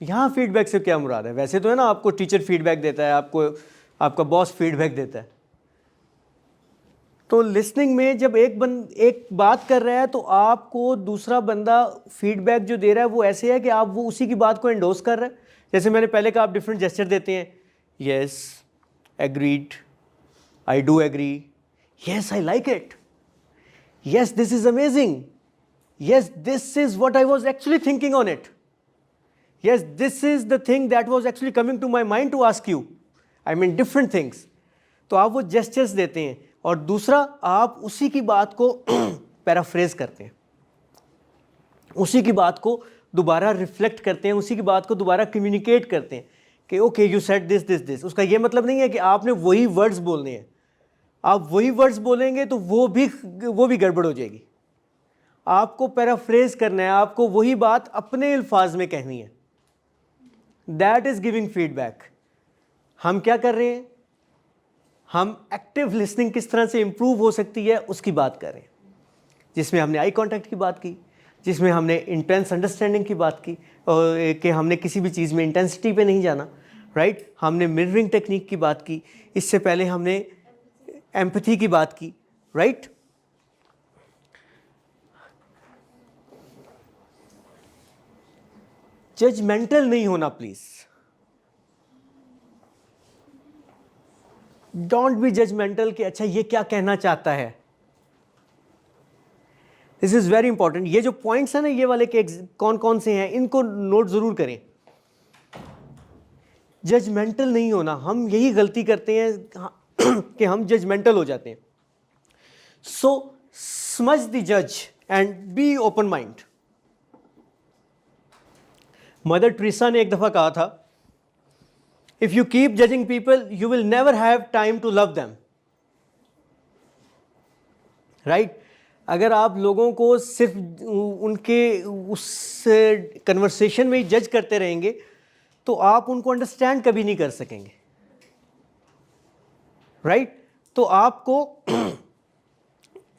यहां फीडबैक से क्या मुराद है? वैसे तो है ना, आपको टीचर फीडबैक देता है, आपको आपका बॉस फीडबैक देता है। तो लिसनिंग में जब एक बात कर रहा है तो आपको दूसरा बंदा फीडबैक जो दे रहा है वो ऐसे है कि आप वो उसी की बात को एंडोर्स कर रहे हैं। जैसे मैंने पहले कहा, आप डिफरेंट जेस्चर देते हैं, yes, agreed, I do agree, yes I like it, yes this is amazing, yes this is what I was actually thinking on it, yes this is the thing that was actually coming to my mind to ask you, I mean different things. तो आप वो gestures देते हैं, और दूसरा आप उसी की बात को पैराफ्रेज करते हैं, उसी की बात को दोबारा रिफ्लेक्ट करते हैं, उसी की बात को दोबारा कम्युनिकेट करते हैं कि okay you said this this this. उसका ये मतलब नहीं है कि आपने वही वर्ड्स बोलने हैं, आप वही वर्ड्स बोलेंगे तो वो भी गड़बड़ हो जाएगी। आपको पैराफ्रेज करना है, आपको वही बात अपने अल्फाज में कहनी है। That is giving feedback. हम क्या कर रहे हैं? हम एक्टिव लिसनिंग किस तरह से इंप्रूव हो सकती है उसकी बात कर रहे हैं, जिसमें हमने आई कांटेक्ट की बात की, जिसमें हमने इंटेंस अंडरस्टैंडिंग की बात की, और कि हमने किसी भी चीज़ में इंटेंसिटी पे नहीं जाना, राइट। हमने मिररिंग टेक्निक की बात की, इससे पहले हमने एम्पैथी की बात की, राइट। जजमेंटल नहीं होना प्लीज, डोंट बी जजमेंटल कि अच्छा ये क्या कहना चाहता है। This is very important. ये जो पॉइंट्स हैं ना, ये वाले के कौन कौन से हैं, इनको नोट जरूर करें। जजमेंटल नहीं होना, हम यही गलती करते हैं कि हम जजमेंटल हो जाते हैं। सो समझ द जज and be open mind. Mother Teresa ने एक दफा कहा था, if you keep judging people you will never have time to love them. Right? अगर आप लोगों को सिर्फ उनके उस कन्वर्सेशन में ही जज करते रहेंगे तो आप उनको अंडरस्टैंड कभी नहीं कर सकेंगे। राइट? तो आपको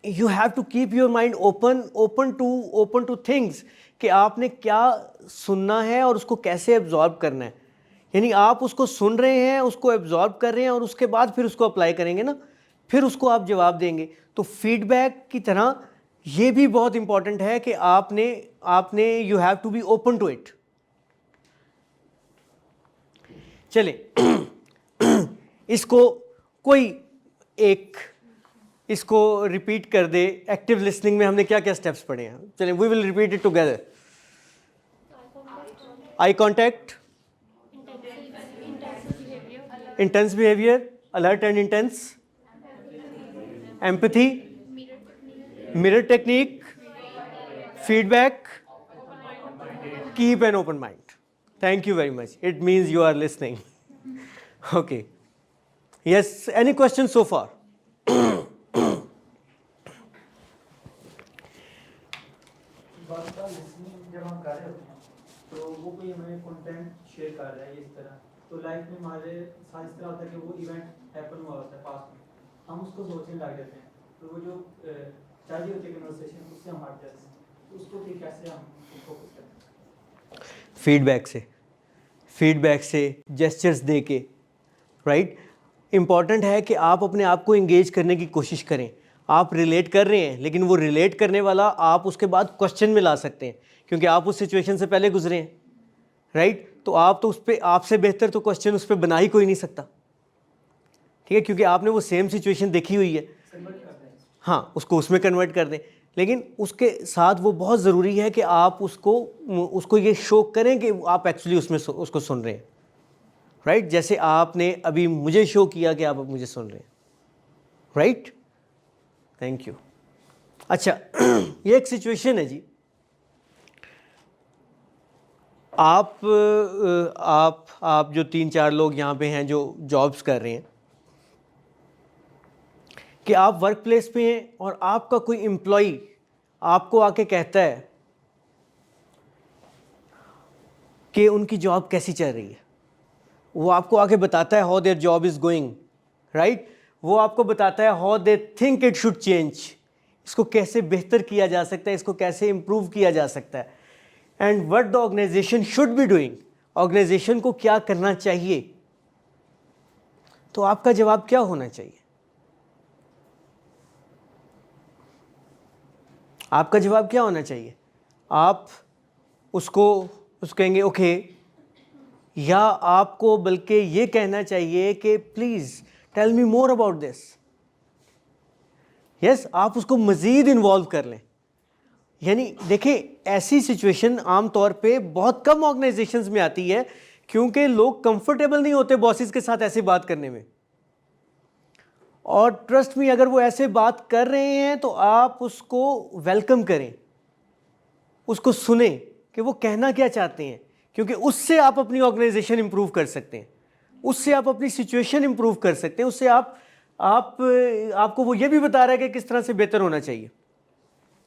you have to keep your mind open to things कि आपने क्या सुनना है और उसको कैसे एब्जॉर्ब करना है। यानी आप उसको सुन रहे हैं, उसको एब्जॉर्ब कर रहे हैं और उसके बाद फिर उसको अप्लाई करेंगे ना, फिर उसको आप जवाब देंगे। तो फीडबैक की तरह ये भी बहुत इंपॉर्टेंट है कि आपने you have to be open to it. चले इसको कोई एक इसको रिपीट कर दे। एक्टिव लिसनिंग में हमने क्या क्या स्टेप्स पढ़े हैं? चलें, we will repeat it together. Eye contact, intense behaviour, alert and intense, empathy, mirror technique, feedback, keep an open mind. Thank you very much. It means you are listening. Okay. Yes, any questions so far? बात का listening जब हम कर रहे होते हैं तो वो कोई हमें कंटेंट शेयर कर रहा है इस तरह, तो लाइफ में हमारे साथ इस तरह होता है कि वो इवेंट हैपन हुआ होता है पास्ट में, हम उसको सोचने लग जाते हैं, तो वो जो चाहिए होती है कन्वर्सेशन उससे हम हट जाते हैं। तो उसको फिर कैसे हम फोकस करते हैं? फीडबैक से जेस्चर्स दे के। राइट? इम्पॉर्टेंट है कि आप अपने आप को इंगेज करने की कोशिश करें। आप रिलेट कर रहे हैं, लेकिन वो रिलेट करने वाला आप उसके बाद क्वेश्चन में ला सकते हैं, क्योंकि आप उस सिचुएशन से पहले गुजरे हैं। राइट? तो आप तो उस पर, आपसे बेहतर तो क्वेश्चन उस पर बना ही कोई नहीं सकता। ठीक है? क्योंकि आपने वो सेम सिचुएशन देखी हुई है। हाँ, उसको उसमें कन्वर्ट कर दें, लेकिन उसके साथ वो बहुत ज़रूरी है कि आप उसको ये शो करें कि आप एक्चुअली उसमें उसको सुन रहे हैं। राइट? जैसे आपने अभी मुझे शो किया कि आप मुझे सुन रहे हैं। राइट? Thank you. अच्छा, ये एक सिचुएशन है जी। आप जो 3-4 लोग यहाँ पे हैं जो जॉब्स कर रहे हैं, कि आप वर्क प्लेस पे हैं और आपका कोई एम्प्लॉई आपको आके कहता है कि उनकी जॉब कैसी चल रही है। वो आपको आके बताता है how their job is going. Right? वो आपको बताता है how they think it should change, इसको कैसे बेहतर किया जा सकता है, इसको कैसे इम्प्रूव किया जा सकता है, and what the organisation should be doing, organisation को क्या करना चाहिए। तो आपका जवाब क्या होना चाहिए? आपका जवाब क्या होना चाहिए? आप उसको कहेंगे ओके, या आपको बल्कि ये कहना चाहिए कि please tell me more about this. Yes, आप उसको मज़ीद इन्वॉल्व कर लें। यानी देखिए, ऐसी सिचुएशन आम तौर पे बहुत कम ऑर्गेनाइजेशंस में आती है, क्योंकि लोग कंफर्टेबल नहीं होते बॉसेस के साथ ऐसे बात करने में। और ट्रस्ट में, अगर वो ऐसे बात कर रहे हैं तो आप उसको वेलकम करें, उसको सुने कि वो कहना क्या चाहते हैं, क्योंकि उससे आप अपनी ऑर्गेनाइजेशन इंप्रूव कर सकते हैं, उससे आप अपनी सिचुएशन इंप्रूव कर सकते हैं, उससे आपको वो ये भी बता रहा है कि किस तरह से बेहतर होना चाहिए।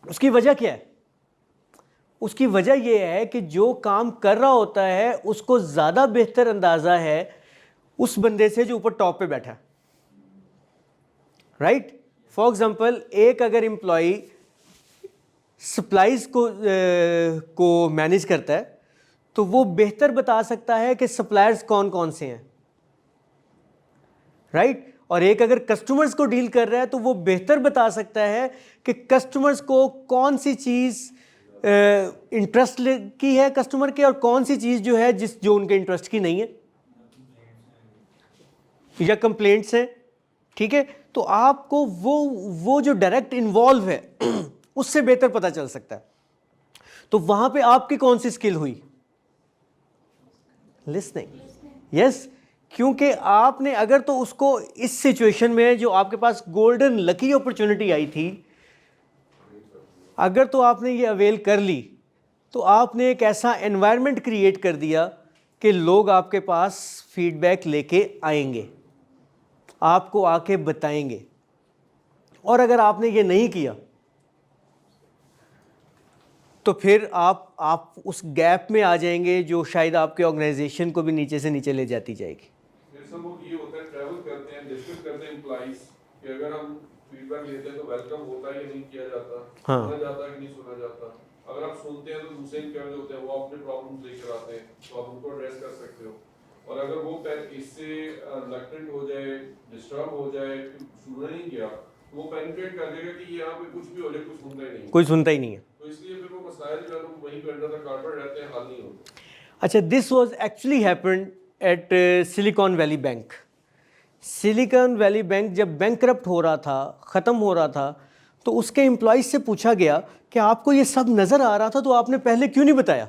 उसकी वजह क्या है? उसकी वजह ये है कि जो काम कर रहा होता है उसको ज़्यादा बेहतर अंदाज़ा है उस बंदे से जो ऊपर टॉप पे बैठा है। राइट? फॉर एग्जांपल, एक अगर एम्प्लॉई सप्लाईज को मैनेज करता है तो वो बेहतर बता सकता है कि सप्लायर्स कौन कौन से हैं। राइट? और एक अगर कस्टमर्स को डील कर रहा है तो वो बेहतर बता सकता है कि कस्टमर्स को कौन सी चीज़ इंटरेस्ट की है कस्टमर के और कौन सी चीज़ जो है जो उनके इंटरेस्ट की नहीं है या कंप्लेंट्स हैं, ठीक है। तो आपको वो जो डायरेक्ट इन्वॉल्व है उससे बेहतर पता चल सकता है। तो वहां पे आपकी कौन सी स्किल हुई? लिसनिंग। यस, क्योंकि आपने अगर तो उसको इस सिचुएशन में जो आपके पास गोल्डन लकी अपॉर्चुनिटी आई थी, अगर तो आपने ये अवेल कर ली, तो आपने एक ऐसा एनवायरनमेंट क्रिएट कर दिया कि लोग आपके पास फीडबैक लेके आएंगे, आपको आके बताएंगे। और अगर आपने ये नहीं किया तो फिर आप उस गैप में आ जाएंगे जो शायद आपके ऑर्गेनाइजेशन को भी नीचे से नीचे ले जाती जाएगी। सब लोग ये होता है, ट्रैवल करते हैं, डिस्कस करते हैं एम्प्लॉइज कि अगर हम फीडबैक लेते हैं तो वेलकम होता है या नहीं किया जाता, हाँ। सुना जाता है कि नहीं सुना जाता। अगर आप सुनते हैं तो दूसरे इंटरव्यू होते हैं, वो अपने प्रॉब्लम्स लेकर आते हैं, तो आप उनको एड्रेस कर सकते हो। और अगर वो इससे रिलक्टेंट हो जाए, डिस्टर्ब हो जाए, सुना नहीं गया, तो वो पेनिट्रेट कर देगा कि यहाँ पे कुछ भी हो जाए, कुछ सुनता ही नहीं, कोई सुनता ही नहीं है। तो इसलिए फिर वो मसाइल जो है वो वहीं पे अंडर द कार्पेट रहते हैं, हल नहीं होते। अच्छा, this was actually happened at silicon valley bank. Silicon valley bank जब बैंकरप्ट हो रहा था, ख़त्म हो रहा था, तो उसके एम्प्लॉइज से पूछा गया कि आपको ये सब नज़र आ रहा था तो आपने पहले क्यों नहीं बताया?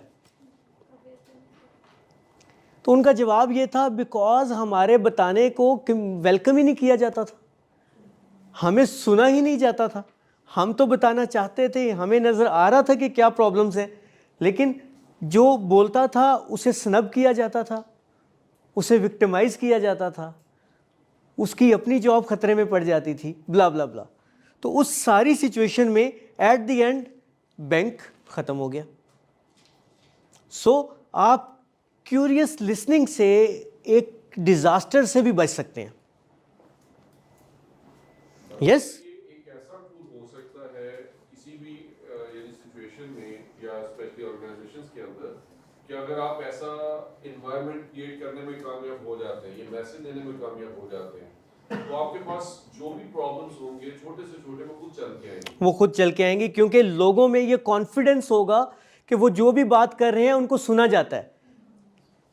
तो उनका जवाब ये था, बिकॉज हमारे बताने को वेलकम ही नहीं किया जाता था, हमें सुना ही नहीं जाता था। हम तो बताना चाहते थे, हमें नज़र आ रहा था कि क्या प्रॉब्लम्स हैं, लेकिन जो बोलता था उसे स्नब किया जाता था, उसे विक्टिमाइज़ किया जाता था, उसकी अपनी जॉब खतरे में पड़ जाती थी, ब्ला ब्ला ब्ला। तो उस सारी सिचुएशन में एट द एंड बैंक ख़त्म हो गया। सो आप क्यूरियस लिसनिंग से एक डिज़ास्टर से भी बच सकते हैं। यस, एक ऐसा टूल हो सकता है किसी भी यानी सिचुएशन में या स्पेशली ऑर्गेनाइजेशंस के अंदर कि अगर आप ऐसा एनवायरनमेंट क्रिएट करने में कामयाब हो जाते हैं, ये मैसेज देने में कामयाब हो जाते हैं, तो आपके पास जो भी प्रॉब्लम्स होंगे छोटे से छोटे वो खुद चल के आएंगे। वो खुद चल के आएंगे, क्योंकि लोगों में ये कॉन्फिडेंस होगा कि वो जो भी बात कर रहे हैं उनको सुना जाता है।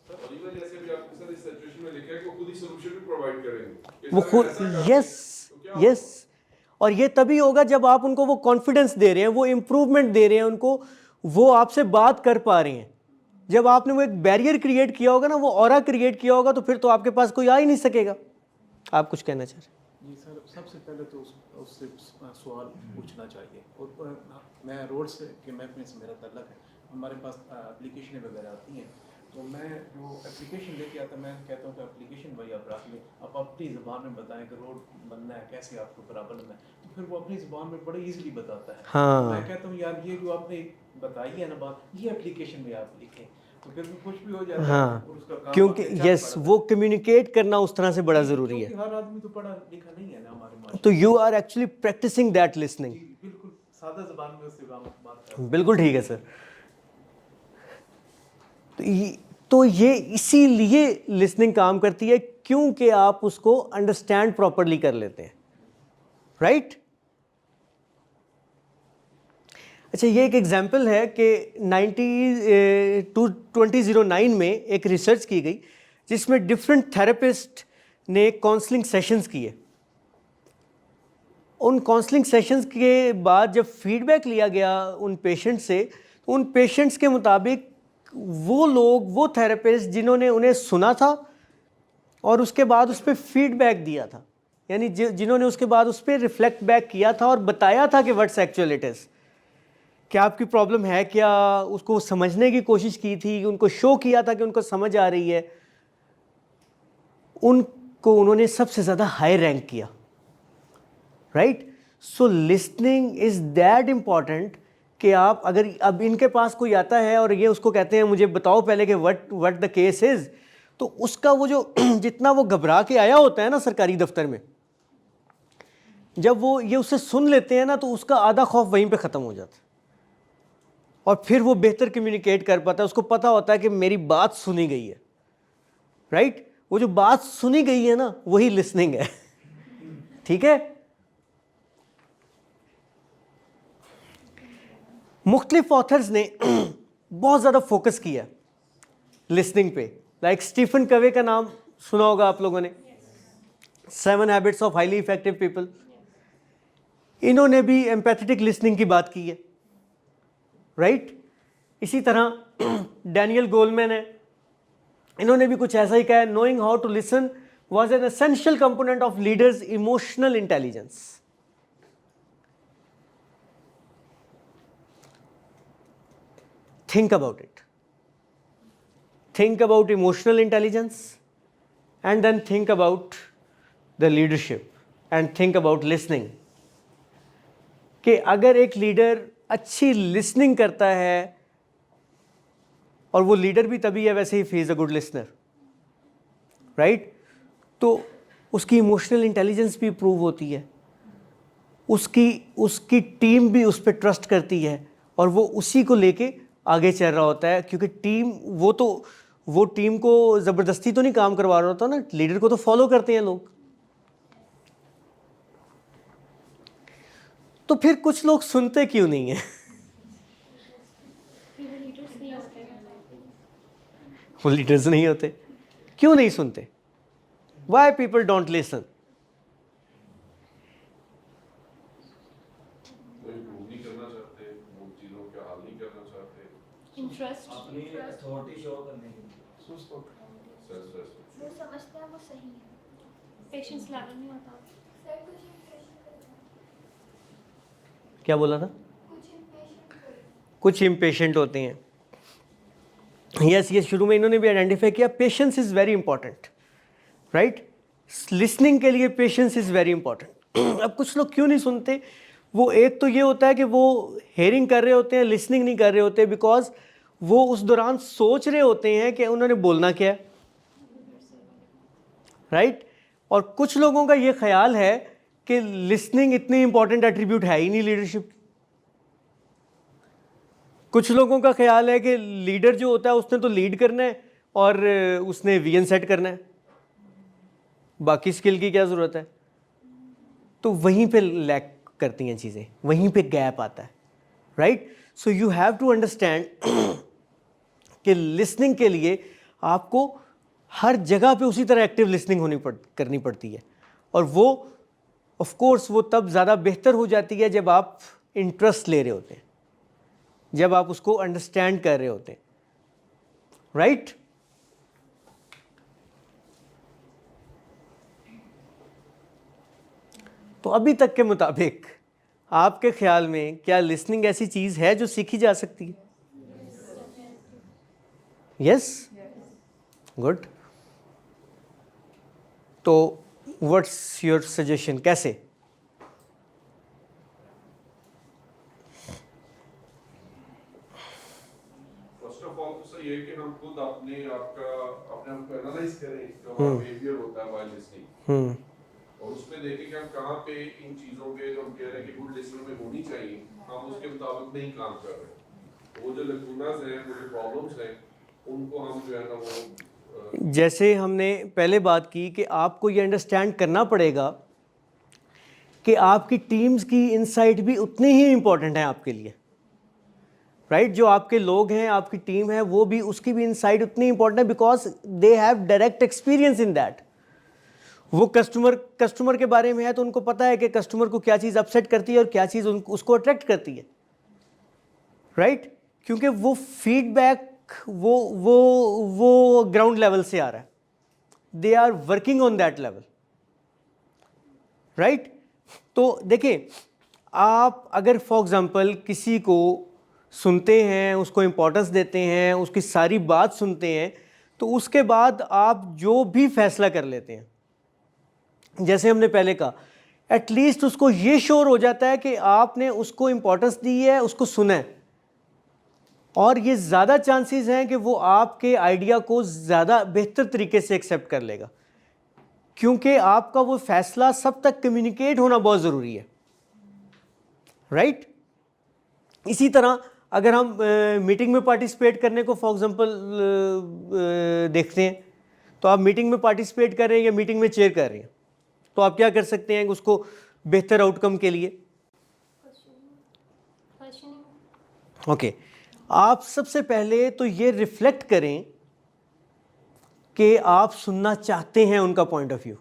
और इवन जैसे भी आपके साथ इस सिचुएशन में लिखा है कि वो खुद ही सॉल्यूशन भी प्रोवाइड करेंगे, वो खुद, यस, और ये तभी होगा जब आप उनको वो कॉन्फिडेंस दे रहे हैं, वो इम्प्रूवमेंट दे रहे हैं उनको, वो आपसे बात कर पा रहे हैं। जब आपने वो एक बैरियर क्रिएट किया होगा ना, वो ऑरा क्रिएट किया होगा, तो फिर तो आपके पास कोई आ ही नहीं सकेगा। आप कुछ कहना चाह रहे हैं? जी सर, सबसे पहले तो उससे सवाल पूछना चाहिए। और मैं रोड से के महकमे से मेरा तल्लक है, हमारे पास एप्लीकेशनें वगैरह आती हैं, तो मैं जो एप्लीकेशन लेके आता मैं कहता हूँ कि एप्लीकेशन भाई आप रख लें, आप अपनी ज़बान में बताएं कि रोड बनना है, कैसे आपको प्रॉब्लम है, तो फिर वो अपनी ज़बान में बड़े ईजिली बताता है। हाँ। मैं कहता हूँ यार ये जो आपने बताई है ना बात, ये एप्लीकेशन में आप लिखें, तो फिर कुछ भी हो जाता है। हाँ, और उसका काम क्योंकि आपके चल यस, पड़ता है। वो कम्युनिकेट करना उस तरह से बड़ा ज़रूरी है। क्योंकि हर आदमी तो पढ़ा लिखा नहीं है ना हमारे माशरे तो you are actually practising that listening. में। बिल्कुल सादा ज़बान में उससे बात कर। बिल्कुल ठीक है सर। तो ये इसीलिए लिसनिंग काम करती है, क्योंकि आप उसको अंडरस्टैंड प्रॉपरली कर लेते हैं, राइट? अच्छा, ये एक एग्जाम्पल है कि 2009 में एक रिसर्च की गई जिसमें डिफरेंट थेरेपिस्ट ने काउंसलिंग सेशंस किए। उन काउंसलिंग सेशंस के बाद जब फीडबैक लिया गया उन पेशेंट से, तो उन पेशेंट्स के मुताबिक वो लोग, वो थेरेपिस्ट जिन्होंने उन्हें सुना था और उसके बाद उस पर फीडबैक दिया था, यानी जिन्होंने उसके बाद उस पर रिफ्लेक्ट बैक किया था और बताया था कि व्हाट्स एक्चुअल इट इज़, क्या आपकी प्रॉब्लम है, क्या उसको समझने की कोशिश की थी, उनको शो किया था कि उनको समझ आ रही है, उनको उन्होंने सबसे ज़्यादा हाई रैंक किया, right? So listening is that important कि आप अगर अब इनके पास कोई आता है और ये उसको कहते हैं मुझे बताओ पहले कि व्हाट द केस इज़, तो उसका वो जो जितना वो घबरा के आया होता है ना सरकारी दफ्तर में, जब वो ये उससे सुन लेते हैं ना, तो उसका आधा खौफ वहीं पे ख़त्म हो जाता है और फिर वो बेहतर कम्युनिकेट कर पाता है। उसको पता होता है कि मेरी बात सुनी गई है, राइट? वो जो बात सुनी गई है ना, वही लिसनिंग है। ठीक है। मुख्तलिफ ऑथर्स ने बहुत ज़्यादा फोकस किया लिसनिंग पे, लाइक स्टीफन कवे का नाम सुना होगा आप लोगों ने, 7 habits of highly effective people. इन्होंने भी एम्पैथेटिक लिसनिंग की बात की है, राइट? इसी तरह डैनियल गोलमैन है, इन्होंने भी कुछ ऐसा ही कहा है, knowing how to listen was an essential component of leaders' emotional intelligence. Think about it. Think about emotional intelligence and then think about the leadership and think about listening. कि अगर एक लीडर अच्छी लिसनिंग करता है, और वो leader भी तभी है वैसे ही, he is a good listener, right? तो उसकी इमोशनल इंटेलिजेंस भी इम्प्रूव होती है, उसकी टीम भी उस पर ट्रस्ट करती है और वो उसी को लेके आगे चल रहा होता है, क्योंकि टीम वो टीम को ज़बरदस्ती तो नहीं काम करवा रहा होता ना, लीडर को तो फॉलो करते हैं लोग। तो फिर कुछ लोग सुनते क्यों नहीं है? वो लीडर्स नहीं होते, क्यों नहीं सुनते? Why people don't listen? वो improve नहीं करना चाहते, वो चीज़ों का हल नहीं करना चाहते, इंटरेस्ट अपनी अथॉरिटी शो करने के लिए सेल्फ वो समझते हैं वो सही है। पेशेंस लेवल नहीं होता। सर कुछ impatient क्या बोला था? कुछ इम्पेशेंट होते हैं। यस, ये शुरू में इन्होंने भी आइडेंटिफाई किया, patience is very important, right? Listening के लिए पेशेंस इज़ वेरी इंपॉर्टेंट। अब कुछ लोग क्यों नहीं सुनते? वो एक तो ये होता है कि वो हेयरिंग कर रहे होते हैं, लिसनिंग नहीं कर रहे होते, बिकॉज वो उस दौरान सोच रहे होते हैं कि उन्होंने बोलना क्या है, राइट? और कुछ लोगों का ये ख्याल है कि लिसनिंग इतनी इंपॉर्टेंट एट्रीब्यूट है ही नहीं लीडरशिप। कुछ लोगों का ख्याल है कि लीडर जो होता है उसने तो लीड करना है और उसने विजन सेट करना है, बाकी स्किल की क्या ज़रूरत है? तो वहीं पे लैक करती हैं चीज़ें, वहीं पे गैप आता है, right? So you have to understand कि लिसनिंग के लिए आपको हर जगह पे उसी तरह एक्टिव लिसनिंग करनी पड़ती है, और वो ऑफ कोर्स वो तब ज़्यादा बेहतर हो जाती है जब आप इंटरेस्ट ले रहे होते हैं, जब आप उसको अंडरस्टैंड कर रहे होते हैं, राइट? तो अभी तक के मुताबिक आपके ख्याल में क्या लिसनिंग ऐसी चीज़ है जो सीखी जा सकती है? Yes, good. तो व्हाट्स योर सजेशन, कैसे? फर्स्ट ऑफ ऑल तो सर ये कि हम खुद अपने आप को एनालाइज करें जो हमारा बिहेवियर होता है व्हाइल लिसनिंग, और उसमें देखें कि हम कहाँ पे इन चीज़ों पे जो हम कह रहे हैं कि गुड लिसनर में होनी चाहिए, हम उसके मुताबिक नहीं काम कर रहे। वो जो लकूनास हैं, वो जो प्रॉब्लम्स हैं, उनको हम जो है ना वो जैसे हमने पहले बात की कि आपको ये अंडरस्टैंड करना पड़ेगा कि आपकी टीम्स की इनसाइट भी उतनी ही इम्पोर्टेंट है आपके लिए, राइट? जो आपके लोग हैं, आपकी टीम है, वो भी, उसकी भी इनसाइट उतनी इंपॉर्टेंट है, because they have direct experience in that. वो कस्टमर के बारे में है तो उनको पता है कि कस्टमर को क्या चीज़ अपसेट करती है और क्या चीज़ उसको अट्रैक्ट करती है, राइट? क्योंकि वो फीडबैक वो ग्राउंड लेवल से आ रहा है, they are working on that level, right? तो देखिए, आप अगर फॉर एग्जांपल किसी को सुनते हैं, उसको इम्पोर्टेंस देते हैं, उसकी सारी बात सुनते हैं, तो उसके बाद आप जो भी फैसला कर लेते हैं, जैसे हमने पहले कहा, एटलीस्ट उसको ये श्योर हो जाता है कि आपने उसको इम्पोर्टेंस दी है, उसको सुना है, और ये ज़्यादा चांसेस हैं कि वो आपके आइडिया को ज़्यादा बेहतर तरीके से एक्सेप्ट कर लेगा, क्योंकि आपका वो फैसला सब तक कम्युनिकेट होना बहुत ज़रूरी है, राइट? इसी तरह अगर हम मीटिंग में पार्टिसिपेट करने को फॉर एग्जांपल देखते हैं, तो आप मीटिंग में पार्टिसिपेट कर रहे हैं या मीटिंग में चेयर कर रहे हैं, तो आप क्या कर सकते हैं उसको बेहतर आउटकम के लिए? ओके, आप सबसे पहले तो ये रिफ्लेक्ट करें कि आप सुनना चाहते हैं उनका पॉइंट ऑफ व्यू,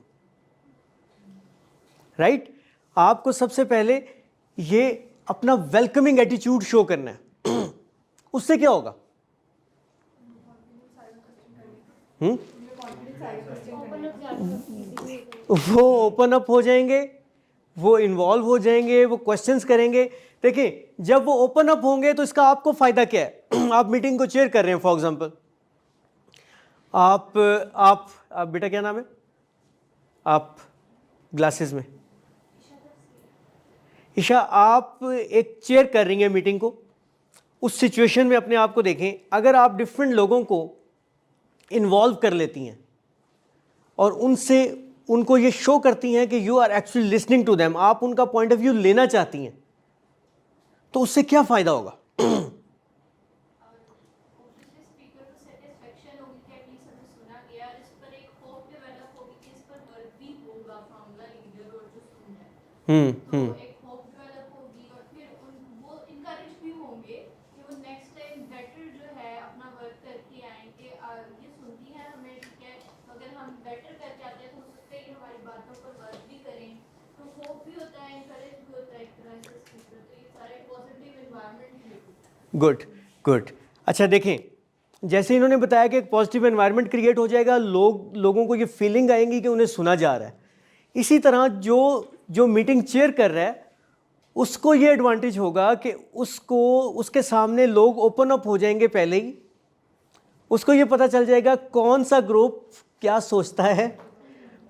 राइट? आपको सबसे पहले ये अपना वेलकमिंग एटीट्यूड शो करना है। उससे क्या होगा? वो ओपन अप हो जाएंगे, वो इन्वॉल्व हो जाएंगे, वो क्वेश्चंस करेंगे। देखिए, जब वो ओपन अप होंगे तो इसका आपको फायदा क्या है? आप मीटिंग को चेयर कर रहे हैं, फॉर एग्जांपल, आप बेटा क्या नाम है? आप ग्लासेस में, ईशा, आप एक चेयर कर रही हैं मीटिंग को। उस सिचुएशन में अपने आप को देखें, अगर आप डिफरेंट लोगों को इन्वॉल्व कर लेती हैं और उनको ये शो करती हैं कि you are actually listening to them, आप उनका पॉइंट ऑफ व्यू लेना चाहती हैं, तो उससे क्या फायदा होगा? एक होप डेवलप होगी और फिर वो इनकरेज भी होंगे कि वो नेक्स्ट टाइम बेटर जो है अपना वर्क करके आएंगे। ये सुनती है हमें, ठीक है, अगर हम बेटर करके आते हैं तो हो सकता है कि हमारी बातों पर वर्क भी करें, तो होप भी होता है, इनकरेज भी होता है एक तरह से स्पीकर। तो ये सारा पॉजिटिव एनवायरनमेंट ही गुड गुड। अच्छा देखें, जैसे इन्होंने बताया कि एक पॉजिटिव एनवायरनमेंट क्रिएट हो जाएगा, लोगों को ये फीलिंग आएंगी कि उन्हें सुना जा रहा है। इसी तरह जो मीटिंग चेयर कर रहा है उसको ये एडवांटेज होगा कि उसके सामने लोग ओपन अप हो जाएंगे पहले ही, उसको ये पता चल जाएगा कौन सा ग्रुप क्या सोचता है,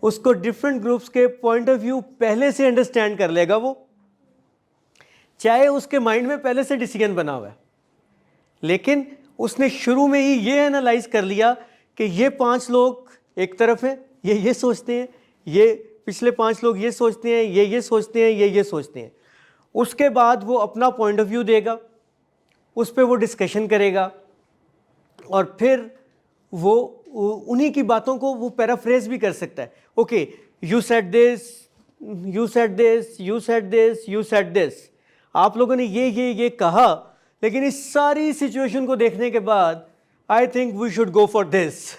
उसको डिफरेंट ग्रुप्स के पॉइंट ऑफ व्यू पहले से अंडरस्टैंड कर लेगा वो, चाहे उसके माइंड में पहले से डिसीजन बना हुआ है, लेकिन उसने शुरू में ही ये एनालाइज कर लिया कि ये 5 लोग एक तरफ हैं, ये सोचते हैं, ये पिछले 5 लोग ये सोचते हैं, ये सोचते हैं, ये सोचते हैं। उसके बाद वो अपना पॉइंट ऑफ व्यू देगा, उस पर वो डिस्कशन करेगा और फिर वो उन्हीं की बातों को वो पैराफ्रेज भी कर सकता है। Okay, you said this, you said this, you said this, you said this, आप लोगों ने ये कहा, लेकिन इस सारी सिचुएशन को देखने के बाद I think we should go for this.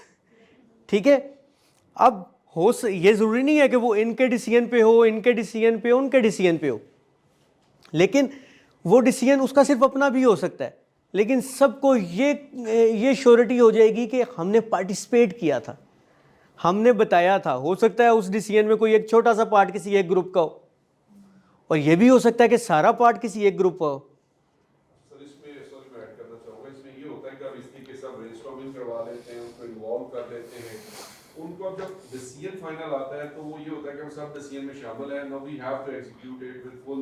ठीक है, अब ये ज़रूरी नहीं है कि वो इनके डिसीजन पे हो, इनके डिसीजन पे हो, उनके डिसीजन पे हो, लेकिन वो डिसीजन उसका सिर्फ अपना भी हो सकता है, लेकिन सबको ये श्योरिटी हो जाएगी कि हमने पार्टिसिपेट किया था, हमने बताया था। हो सकता है उस डिसीजन में कोई एक छोटा सा पार्ट किसी एक ग्रुप का हो, और ये भी हो सकता है कि सारा पार्ट किसी एक ग्रुप का हो। सर इसमें मैं ऐड करना चाहूँगा, इसमें ये होता है कि आप इस तरीके से ब्रेनस्टॉर्मिंग करवा लेते हैं, उनको इन्वॉल्व कर लेते हैं, उनको अब जब डिसीजन फाइनल आता है तो वो ये होता है कि हम सब डिसीजन में शामिल हैं, now we have to execute it with full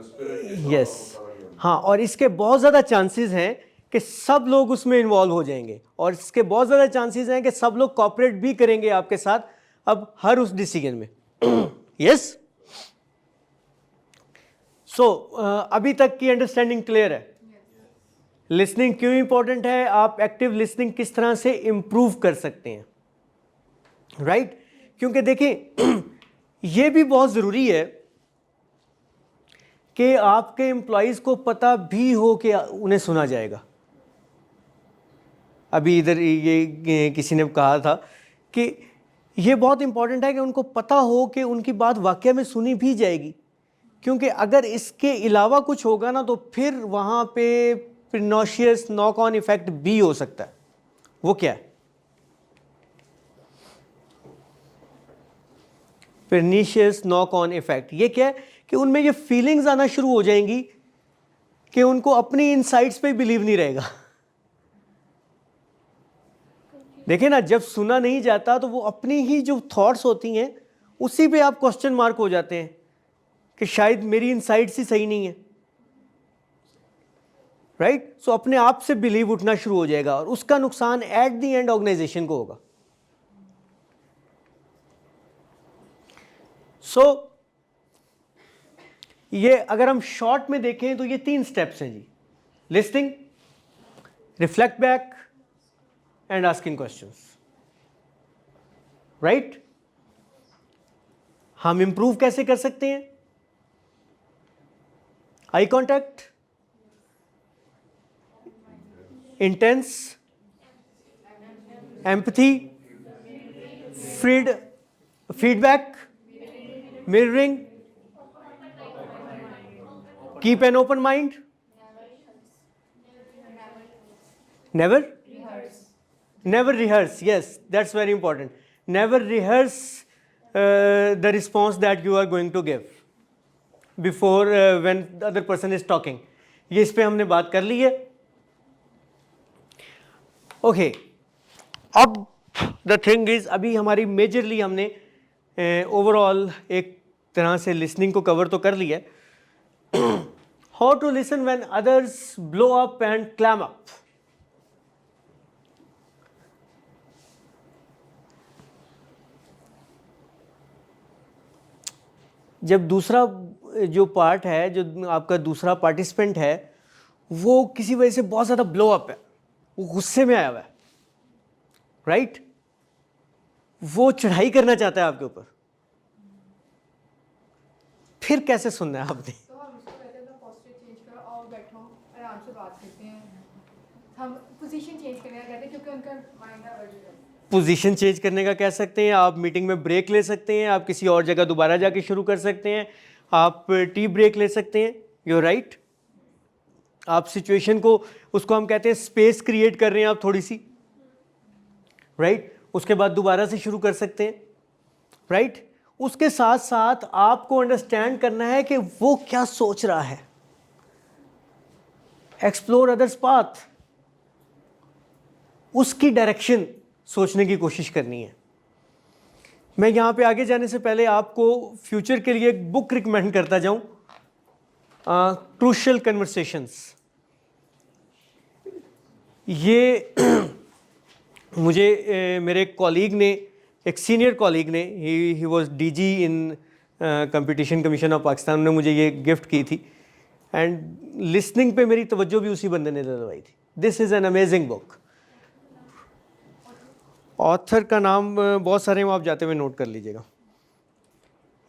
spirit. Yes, हाँ, और इसके बहुत ज़्यादा चांसेस हैं कि सब लोग उसमें इन्वॉल्व हो जाएंगे, और इसके बहुत ज़्यादा चांसेस हैं कि सब लोग कॉपरेट भी करेंगे आपके साथ अब हर उस डिसीजन में। यस, सो अभी तक की अंडरस्टैंडिंग क्लियर है? लिसनिंग क्यों इंपॉर्टेंट है, आप एक्टिव लिसनिंग किस तरह से इम्प्रूव कर सकते हैं, राइट? क्योंकि देखें, ये भी बहुत ज़रूरी है कि आपके एम्प्लॉयज़ को पता भी हो कि उन्हें सुना जाएगा। अभी इधर ये किसी ने कहा था कि ये बहुत इम्पॉर्टेंट है कि उनको पता हो कि उनकी बात वाकई में सुनी भी जाएगी, क्योंकि अगर इसके अलावा कुछ होगा ना तो फिर वहाँ पे प्रिनॉशियस नॉक ऑन इफेक्ट भी हो सकता है। वो क्या है? Pernicious knock on effect. ये क्या है कि उनमें ये फीलिंग्स आना शुरू हो जाएंगी कि उनको अपनी इनसाइट्स पे बिलीव नहीं रहेगा। देखिए ना, जब सुना नहीं जाता तो वो अपनी ही जो थॉट्स होती हैं उसी पे आप क्वेश्चन मार्क हो जाते हैं कि शायद मेरी इनसाइट्स ही सही नहीं है, राइट? सो अपने आप से बिलीव उठना शुरू हो जाएगा और उसका नुकसान एट द एंड ऑर्गेनाइजेशन को होगा। सो ये अगर हम शॉर्ट में देखें तो ये 3 स्टेप्स हैं जी: listening, reflect back and asking questions, right? हम इंप्रूव कैसे कर सकते हैं? Eye contact, intense, empathy, feedback, mirroring, keep an open mind, never rehearse. Yes, that's very important. Never rehearse the response that you are going to give before when the other person is talking. ये इस पे हमने बात कर ली है. Okay, अब the thing is, अभी हमारी मेजरली हमने ओवरऑल एक तरह से लिसनिंग को कवर तो कर लिया है. How to listen when others blow up and clam up. जब दूसरा जो पार्ट है, जो आपका दूसरा पार्टिसिपेंट है, वो किसी वजह से बहुत ज़्यादा ब्लो अप है, वो गुस्से में आया हुआ है, राइट? वो चढ़ाई करना चाहता है आपके ऊपर, फिर कैसे सुनना है आपने? तो हम उसको कहते हैं पोस्चर चेंज करो, आओ बैठो, आराम से बात करते हैं. हम पोजीशन चेंज करने का कहते हैं क्योंकि उनका माइंड अर्जेंट है. पोजीशन चेंज करने का कह सकते हैं, आप मीटिंग में ब्रेक ले सकते हैं, आप किसी और जगह दोबारा जाके शुरू कर सकते हैं, आप टी ब्रेक ले सकते हैं. You right. आप सिचुएशन को, उसको हम कहते हैं स्पेस क्रिएट कर रहे हैं आप थोड़ी सी, राइट? उसके बाद दोबारा से शुरू कर सकते हैं, राइट? उसके साथ साथ आपको अंडरस्टैंड करना है कि वो क्या सोच रहा है. एक्सप्लोर अदर्स पाथ, उसकी डायरेक्शन सोचने की कोशिश करनी है. मैं यहाँ पे आगे जाने से पहले आपको फ्यूचर के लिए एक बुक रिकमेंड करता जाऊँ, क्रूशियल कन्वर्सेशंस. ये मुझे मेरे कॉलीग ने, एक सीनियर कॉलीग ने, he was DG in competition commission of Pakistan, ने मुझे ये गिफ्ट की थी, एंड लिसनिंग पे मेरी तवज्जो भी उसी बंदे ने दिलवाई थी. This is an amazing book. Author का नाम बहुत सारे हैं, आप जाते हुए नोट कर लीजिएगा.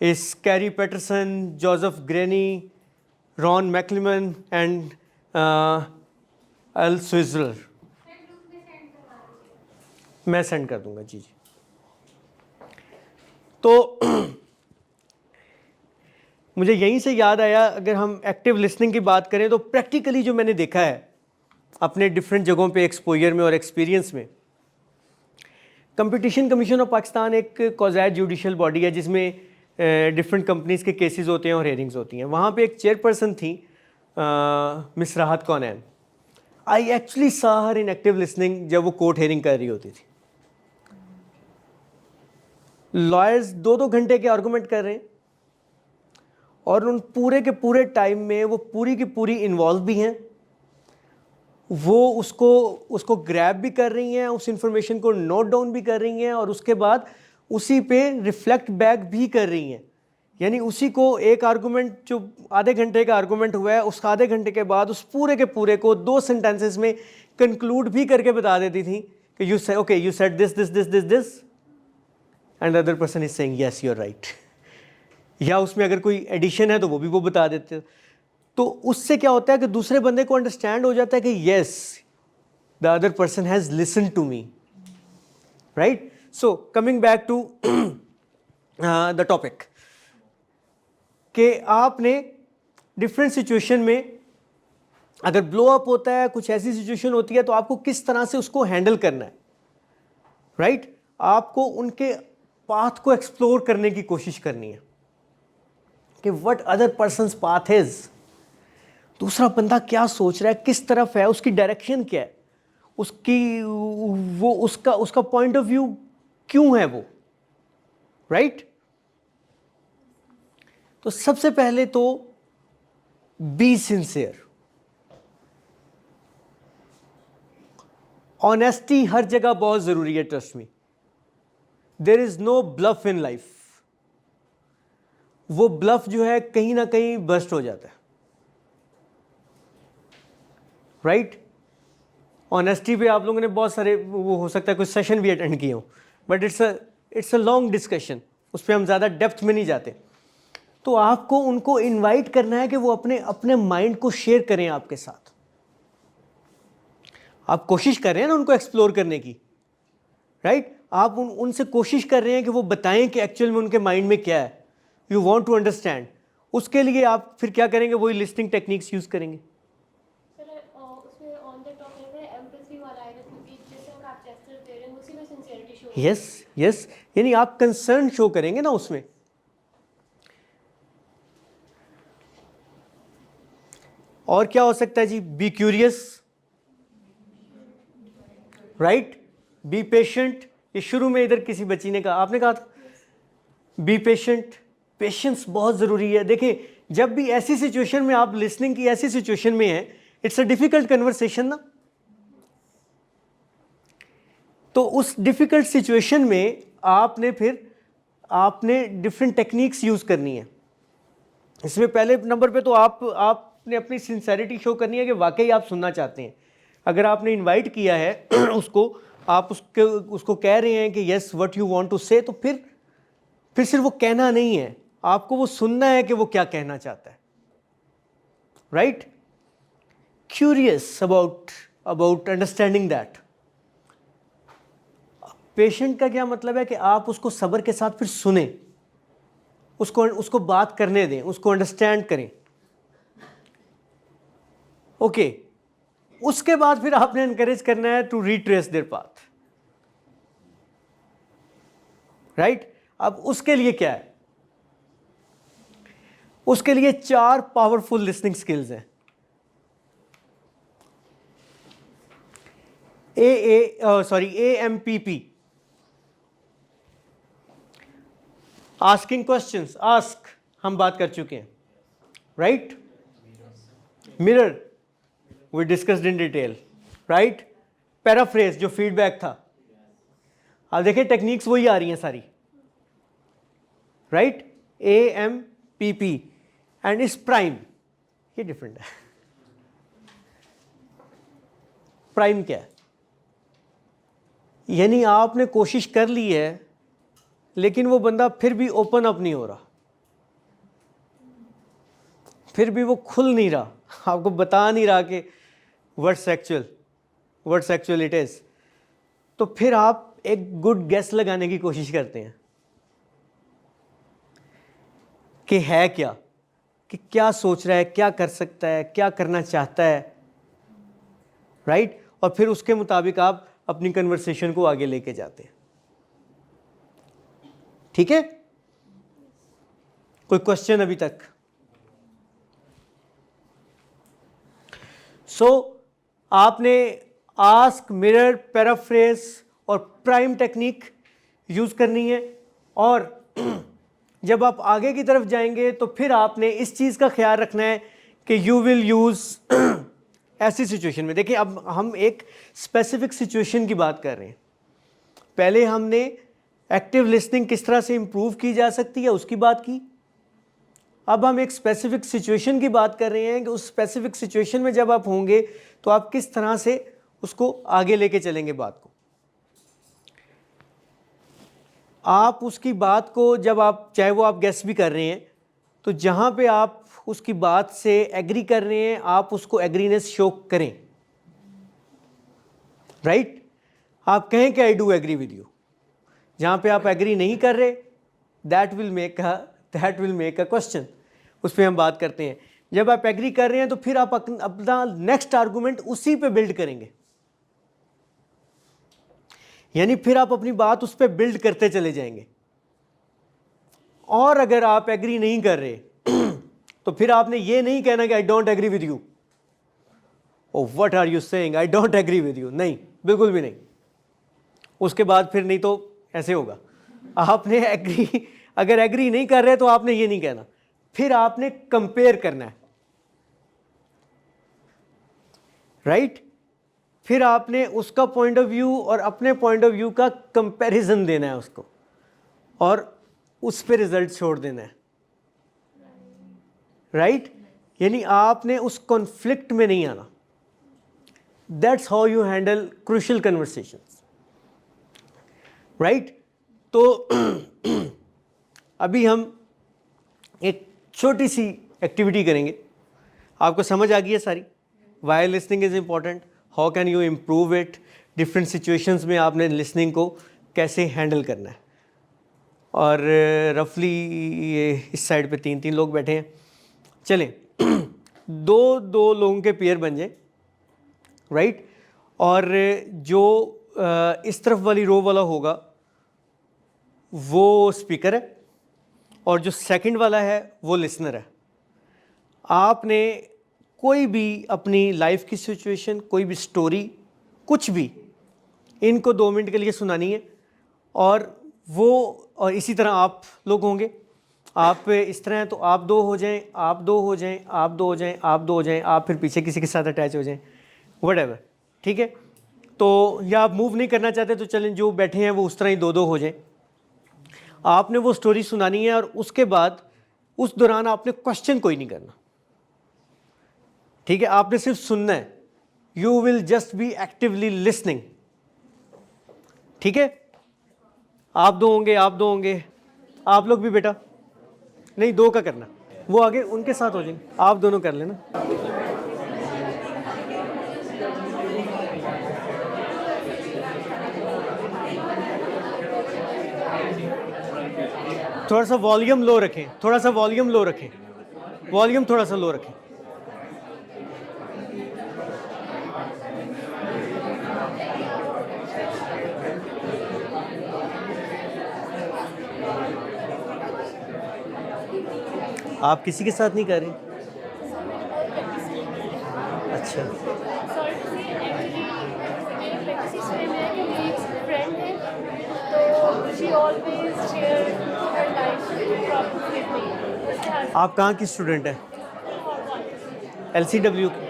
इस Kerry Patterson, Joseph Grenny, Ron McMillan and Al Switzler. मैं सेंड कर दूंगा. जी. तो मुझे यहीं से याद आया, अगर हम एक्टिव लिसनिंग की बात करें तो प्रैक्टिकली जो मैंने देखा है अपने डिफरेंट जगहों पे एक्सपोजर में और एक्सपीरियंस में, कंपटीशन कमीशन ऑफ पाकिस्तान एक क्वाज़ी जुडिशल बॉडी है जिसमें डिफरेंट कंपनीज़ के केसेस होते हैं और हेयरिंग्स होती हैं. वहाँ पे एक चेयरपर्सन थी, मिस राहत कौनैन. आई एक्चुअली सा हर इन एक्टिव लिसनिंग जब वो कोर्ट हेयरिंग कर रही होती थी. लॉयर्स 2-2 घंटे के आर्गूमेंट कर रहे हैं और उन पूरे के पूरे टाइम में वो पूरी की पूरी इन्वॉल्व भी हैं, वो उसको ग्रैब भी कर रही हैं, उस इंफॉर्मेशन को नोट डाउन भी कर रही हैं और उसके बाद उसी पे रिफ्लेक्ट बैक भी कर रही हैं. यानी उसी को एक आर्गूमेंट जो आधे घंटे का आर्गूमेंट हुआ है, उस आधे घंटे के बाद उस पूरे के पूरे को 2 सेंटेंसेस में कंक्लूड भी करके बता देती थी कि you said this and other person is saying yes you are right. या उसमें अगर कोई एडिशन है तो वो भी वो बता देते. तो उससे क्या होता है कि दूसरे बंदे को अंडरस्टैंड हो जाता है कि yes the other person has listen to me, right? So coming back to the topic, कि आपने डिफरेंट सिचुएशन में अगर ब्लो अप होता है, कुछ ऐसी सिचुएशन होती है, तो आपको किस तरह से उसको हैंडल करना है, राइट? आपको उनके पाथ को एक्सप्लोर करने की कोशिश करनी है कि what other persons path is. दूसरा बंदा क्या सोच रहा है, किस तरफ है, उसकी डायरेक्शन क्या है, उसका पॉइंट ऑफ व्यू क्यों है वो, राइट? तो सबसे पहले तो बी सिंसियर. ऑनेस्टी हर जगह बहुत जरूरी है, trust me. There is no bluff in life. वो ब्लफ जो है कहीं ना कहीं बस्ट हो जाता है, राइट? ऑनेस्टी पे आप लोगों ने बहुत सारे, वो हो सकता है कुछ सेशन भी अटेंड किए हो, but it's a long discussion, उस पर हम ज़्यादा डेप्थ में नहीं जाते. तो आपको उनको इनवाइट करना है कि वो अपने माइंड को शेयर करें आपके साथ. आप कोशिश कर रहे हैं ना उनको एक्सप्लोर करने की, राइट? आप उनसे कोशिश कर रहे हैं कि वो बताएं कि एक्चुअल में उनके माइंड में क्या है, यू वांट टू अंडरस्टैंड। उसके लिए आप फिर क्या करेंगे, वही लिस्निंग टेक्निक्स यूज़ करेंगे। सर उसमें ऑन द टॉपिक है एम्पैथी वाला आएगा, क्योंकि जिस तरह आप जेस्चर दे रहे हैं उसी में सिंसियरिटी शो होगी। यस, यानी आप कंसर्न शो करेंगे ना उसमें। और क्या हो सकता है जी? Be curious, right? Be patient, ये शुरू में इधर किसी बच्ची ने कहा, आपने कहा था बी पेशेंट। पेशेंस बहुत ज़रूरी है। देखिए, जब भी ऐसी सिचुएशन में आप लिसनिंग की ऐसी सिचुएशन में हैं, इट्स अ डिफ़िकल्ट कन्वर्सेशन ना, तो उस डिफ़िकल्ट सिचुएशन में आपने डिफरेंट टेक्निक्स यूज़ करनी है। इसमें पहले नंबर पे तो आपने अपनी सिंसेरिटी शो करनी है कि वाकई आप सुनना चाहते हैं। अगर आपने इनवाइट किया है उसको, आप उसको कह रहे हैं कि yes what you want to say, तो फिर सिर्फ वो कहना नहीं है, आपको वो सुनना है कि वो क्या कहना चाहता है, right? Curious about understanding that. Patient का क्या मतलब है कि आप उसको सब्र के साथ फिर सुने, उसको बात करने दें, उसको अंडरस्टैंड करें, ओके। उसके बाद फिर आपने एनकरेज करना है to retrace their path, right? अब उसके लिए क्या है? उसके लिए 4 पावरफुल लिसनिंग स्किल्स हैं। AMPP, आस्किंग क्वेश्चंस, आस्क हम बात कर चुके हैं, right? Mirror we discussed in detail, right? Paraphrase जो फीडबैक था, अब देखिए टेक्निक्स वही आ रही हैं सारी, राइट? AMPP एंड इस प्राइम, ये डिफरेंट है। प्राइम क्या है? यानी आपने कोशिश कर ली है लेकिन वो बंदा फिर भी ओपन अप नहीं हो रहा, फिर भी वो खुल नहीं रहा, आपको बता नहीं रहा कि व्हाट्स एक्चुअल इट इज, तो फिर आप एक गुड गेस लगाने की कोशिश करते हैं कि है क्या, कि क्या सोच रहा है, क्या कर सकता है, क्या करना चाहता है, राइट? और फिर उसके मुताबिक आप अपनी कन्वर्सेशन को आगे लेके जाते हैं। ठीक है? कोई क्वेश्चन अभी तक? आपने आस्क, मिरर, पैराफ्रेज और प्राइम टेक्निक यूज करनी है। और जब आप आगे की तरफ जाएंगे तो फिर आपने इस चीज़ का ख्याल रखना है कि यू विल यूज़ ऐसी सिचुएशन में। देखिए, अब हम एक स्पेसिफिक सिचुएशन की बात कर रहे हैं। पहले हमने एक्टिव लिसनिंग किस तरह से इम्प्रूव की जा सकती है उसकी बात की। अब हम एक स्पेसिफिक सिचुएशन की बात कर रहे हैं कि उस स्पेसिफिक सिचुएशन में जब आप होंगे तो आप किस तरह से उसको आगे लेके चलेंगे बात को। आप उसकी बात को जब आप, चाहे वो आप गेस भी कर रहे हैं, तो जहाँ पे आप उसकी बात से एग्री कर रहे हैं आप उसको एग्रीनेस शो करें, राइट? आप कहें कि I do agree with you. जहाँ पे आप एग्री नहीं कर रहे, that will make a question, उस पर हम बात करते हैं। जब आप एग्री कर रहे हैं तो फिर आप अपना नेक्स्ट आर्गूमेंट उसी पे बिल्ड करेंगे, यानी फिर आप अपनी बात उस पर बिल्ड करते चले जाएंगे। और अगर आप एग्री नहीं कर रहे तो फिर आपने ये नहीं कहना कि I don't agree with you, oh what are you saying, I don't agree with you. नहीं, बिल्कुल भी नहीं। उसके बाद फिर नहीं तो ऐसे होगा, आपने अगर एग्री नहीं कर रहे तो आपने ये नहीं कहना, फिर आपने कंपेयर करना है, राइट? फिर आपने उसका पॉइंट ऑफ व्यू और अपने पॉइंट ऑफ व्यू का कंपैरिजन देना है उसको, और उस पे रिजल्ट छोड़ देना है, राइट? यानी आपने उस कॉन्फ्लिक्ट में नहीं आना। That's how you handle crucial conversations, right? तो अभी हम एक छोटी सी एक्टिविटी करेंगे। आपको समझ आ गई है सारी? Why listening is important, how can you improve it, different situations में आपने लिसनिंग को कैसे हैंडल करना है। और रफली ये इस साइड पे 3 लोग बैठे हैं, चलें 2 लोगों के पेयर बन जाए, राइट। और जो इस तरफ वाली रो वाला होगा वो स्पीकर है और जो सेकंड वाला है वो लिसनर है। आपने कोई भी अपनी लाइफ की सिचुएशन, कोई भी स्टोरी, कुछ भी इनको 2 मिनट के लिए सुनानी है और इसी तरह आप लोग होंगे। आप इस तरह हैं तो आप 2 हो जाएं, आप 2 हो जाएं, आप 2 हो जाएं, आप 2 हो जाएं, आप फिर पीछे किसी के साथ अटैच हो जाएं, व्हाटएवर, ठीक है। तो या आप मूव नहीं करना चाहते तो चलें, जो बैठे हैं वो उस तरह ही 2 हो जाएं। आपने वो स्टोरी सुनानी है और उसके बाद उस दौरान आपने क्वेश्चन कोई नहीं करना, ठीक है। आपने सिर्फ सुनना है, you will just be actively listening, ठीक है। आप 2 होंगे, आप 2 होंगे, आप लोग भी बेटा, नहीं 2 का करना, वो आगे उनके साथ हो जाएंगे, आप दोनों कर लेना। थोड़ा सा वॉल्यूम लो रखें, थोड़ा सा वॉल्यूम लो रखें, वॉल्यूम थोड़ा सा लो रखें। आप किसी के साथ नहीं कर रहे? अच्छा, सॉरी टू से एक्चुअली मेरी प्रैक्टिस इस वे में है कि मेरी एक फ्रेंड है, तो she always share her life problem with me. उसके हस्बैंड आप कहाँ की स्टूडेंट हैं? LCW की।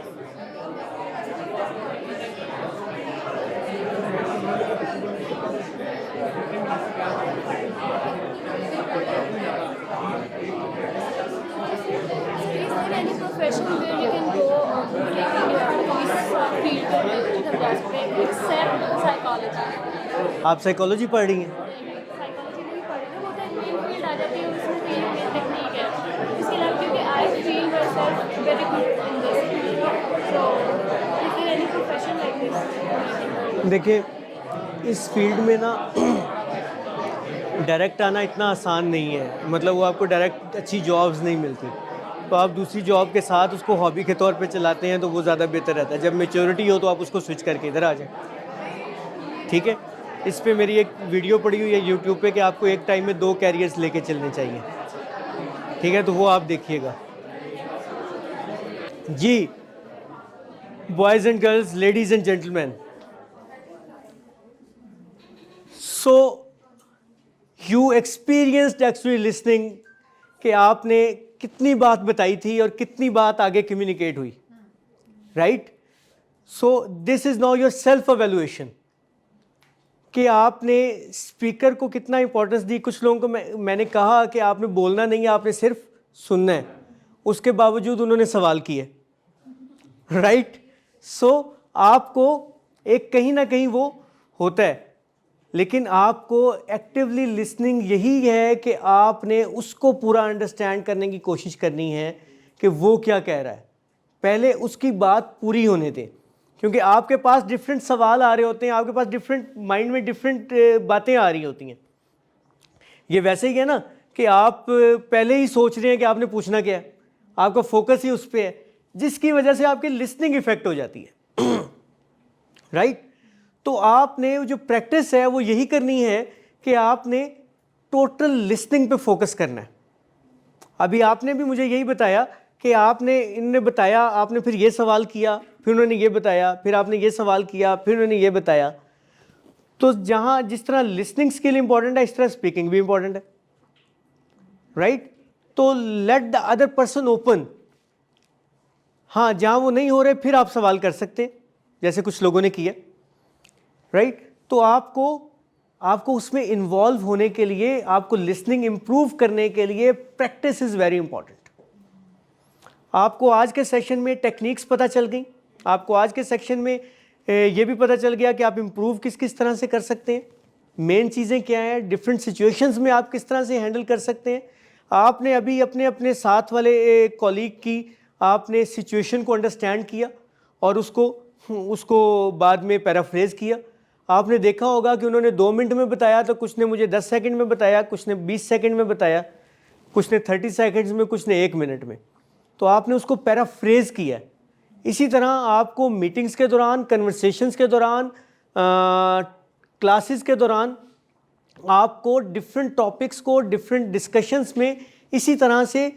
any profession where you can go like in your field except psychology। आप साइकोलॉजी पढ़ रही हैं? साइकोलॉजी नहीं पढ़ी ना, वो तो मेन फील्ड आ जाती है, उसमें मेन टेक्निक है। इसके अलावा क्योंकि I feel myself very good in this, so is there any profession like this? देखिए, इस फील्ड में ना डायरेक्ट आना इतना आसान नहीं है, मतलब वो आपको डायरेक्ट अच्छी जॉब्स नहीं मिलती, तो आप दूसरी जॉब के साथ उसको हॉबी के तौर पे चलाते हैं तो वो ज़्यादा बेहतर रहता है। जब मैच्योरिटी हो तो आप उसको स्विच करके इधर आ जाए, ठीक है। इस पे मेरी एक वीडियो पड़ी हुई है यूट्यूब पे कि आपको एक टाइम में 2 कैरियर्स लेके चलने चाहिए, ठीक है, तो वो आप देखिएगा जी। Boys and girls, ladies and gentleman, so you experienced actually listening कि आपने कितनी बात बताई थी और कितनी बात आगे कम्युनिकेट हुई, right. So this is now your self evaluation कि आपने स्पीकर को कितना इंपॉर्टेंस दी। कुछ लोगों को मैंने कहा कि आपने बोलना नहीं है, आपने सिर्फ सुनना है, उसके बावजूद उन्होंने सवाल किए, राइट। सो आपको एक कहीं ना कहीं वो होता है, लेकिन आपको एक्टिवली लिसनिंग यही है कि आपने उसको पूरा अंडरस्टैंड करने की कोशिश करनी है कि वो क्या कह रहा है, पहले उसकी बात पूरी होने दें, क्योंकि आपके पास डिफरेंट सवाल आ रहे होते हैं, आपके पास डिफरेंट माइंड में डिफरेंट बातें आ रही होती हैं। ये वैसे ही है ना कि आप पहले ही सोच रहे हैं कि आपने पूछना क्या है, आपका फोकस ही उस पर है, जिसकी वजह से आपकी लिसनिंग इफेक्ट हो जाती है, राइट। तो आपने जो प्रैक्टिस है वो यही करनी है कि आपने टोटल लिसनिंग पे फोकस करना है। अभी आपने भी मुझे यही बताया कि आपने इनने बताया, आपने फिर ये सवाल किया, फिर उन्होंने ये बताया, फिर आपने ये सवाल किया, फिर उन्होंने ये बताया। तो जहाँ जिस तरह लिसनिंग स्किल इंपॉर्टेंट है, इस तरह स्पीकिंग भी इंपॉर्टेंट है, राइट। तो let the other person open. हाँ, जहाँ वो नहीं हो रहे फिर आप सवाल कर सकते हैं, जैसे कुछ लोगों ने किया, राइट। तो आपको उसमें इन्वॉल्व होने के लिए, आपको लिसनिंग इम्प्रूव करने के लिए प्रैक्टिस इज़ वेरी इंपॉर्टेंट। आपको आज के सेशन में टेक्निक्स पता चल गई, आपको आज के सेक्शन में ये भी पता चल गया कि आप इम्प्रूव किस किस तरह से कर सकते हैं, मेन चीज़ें क्या हैं, डिफरेंट सिचुएशंस में आप किस तरह से हैंडल कर सकते हैं। आपने अभी अपने अपने साथ वाले कॉलीग की आपने सिचुएशन को अंडरस्टैंड किया और उसको उसको बाद में पैराफ्रेज किया। आपने देखा होगा कि उन्होंने 2 मिनट में बताया तो कुछ ने मुझे 10 सेकंड में बताया, कुछ ने 20 सेकंड में बताया, कुछ ने 30 सेकंड्स में, कुछ ने 1 मिनट में। तो आपने उसको पैराफ्रेज किया। इसी तरह आपको मीटिंग्स के दौरान, कन्वर्सेशंस के दौरान, क्लासेस के दौरान आपको डिफरेंट टॉपिक्स को डिफरेंट डिस्कशंस में इसी तरह से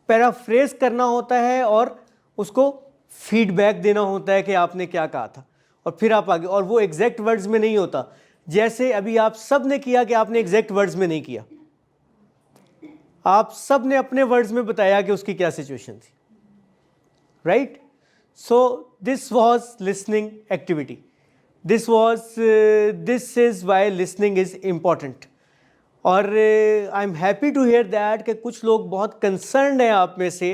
पैराफ्रेज करना होता है और उसको फीडबैक देना होता है कि आपने क्या कहा था, और फिर आप आगे। और वो एग्जैक्ट वर्ड्स में नहीं होता, जैसे अभी आप सब ने किया कि आपने एग्जैक्ट वर्ड्स में नहीं किया, आप सब ने अपने वर्ड्स में बताया कि उसकी क्या सिचुएशन थी, right. So this was listening activity, this is why listening is important. और I am happy to hear that कि कुछ लोग बहुत कंसर्न्ड हैं आप में से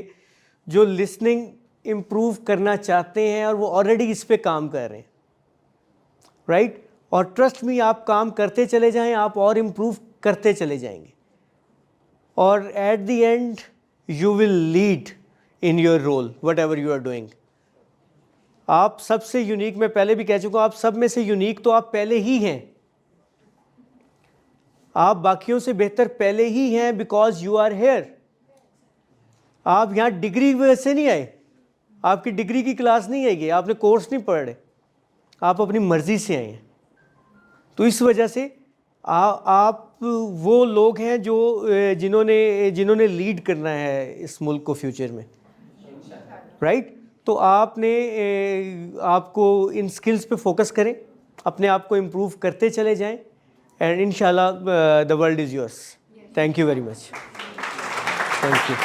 जो लिसनिंग इम्प्रूव करना चाहते हैं और वो ऑलरेडी इस पे काम कर रहे हैं, राइट। और ट्रस्ट मी, आप काम करते चले जाएं, आप और इम्प्रूव करते चले जाएंगे, और at the end you will lead in your role whatever you are doing. आप सबसे यूनिक, मैं पहले भी कह चुका हूँ, आप सब में से यूनिक तो आप पहले ही हैं, आप बाकियों से बेहतर पहले ही हैं, बिकॉज यू आर हेयर। आप यहाँ डिग्री की वजह से नहीं आए, आपकी डिग्री की क्लास नहीं आएगी, आपने कोर्स नहीं पढ़ रहे, आप अपनी मर्ज़ी से आए हैं। तो इस वजह से आप वो लोग हैं जो जिन्होंने लीड करना है इस मुल्क को फ्यूचर में, राइट। तो आपको इन स्किल्स पे फोकस करें, अपने आप को इम्प्रूव करते चले जाएं, एंड इंशाल्लाह the world is yours. Thank you very much. Thank you.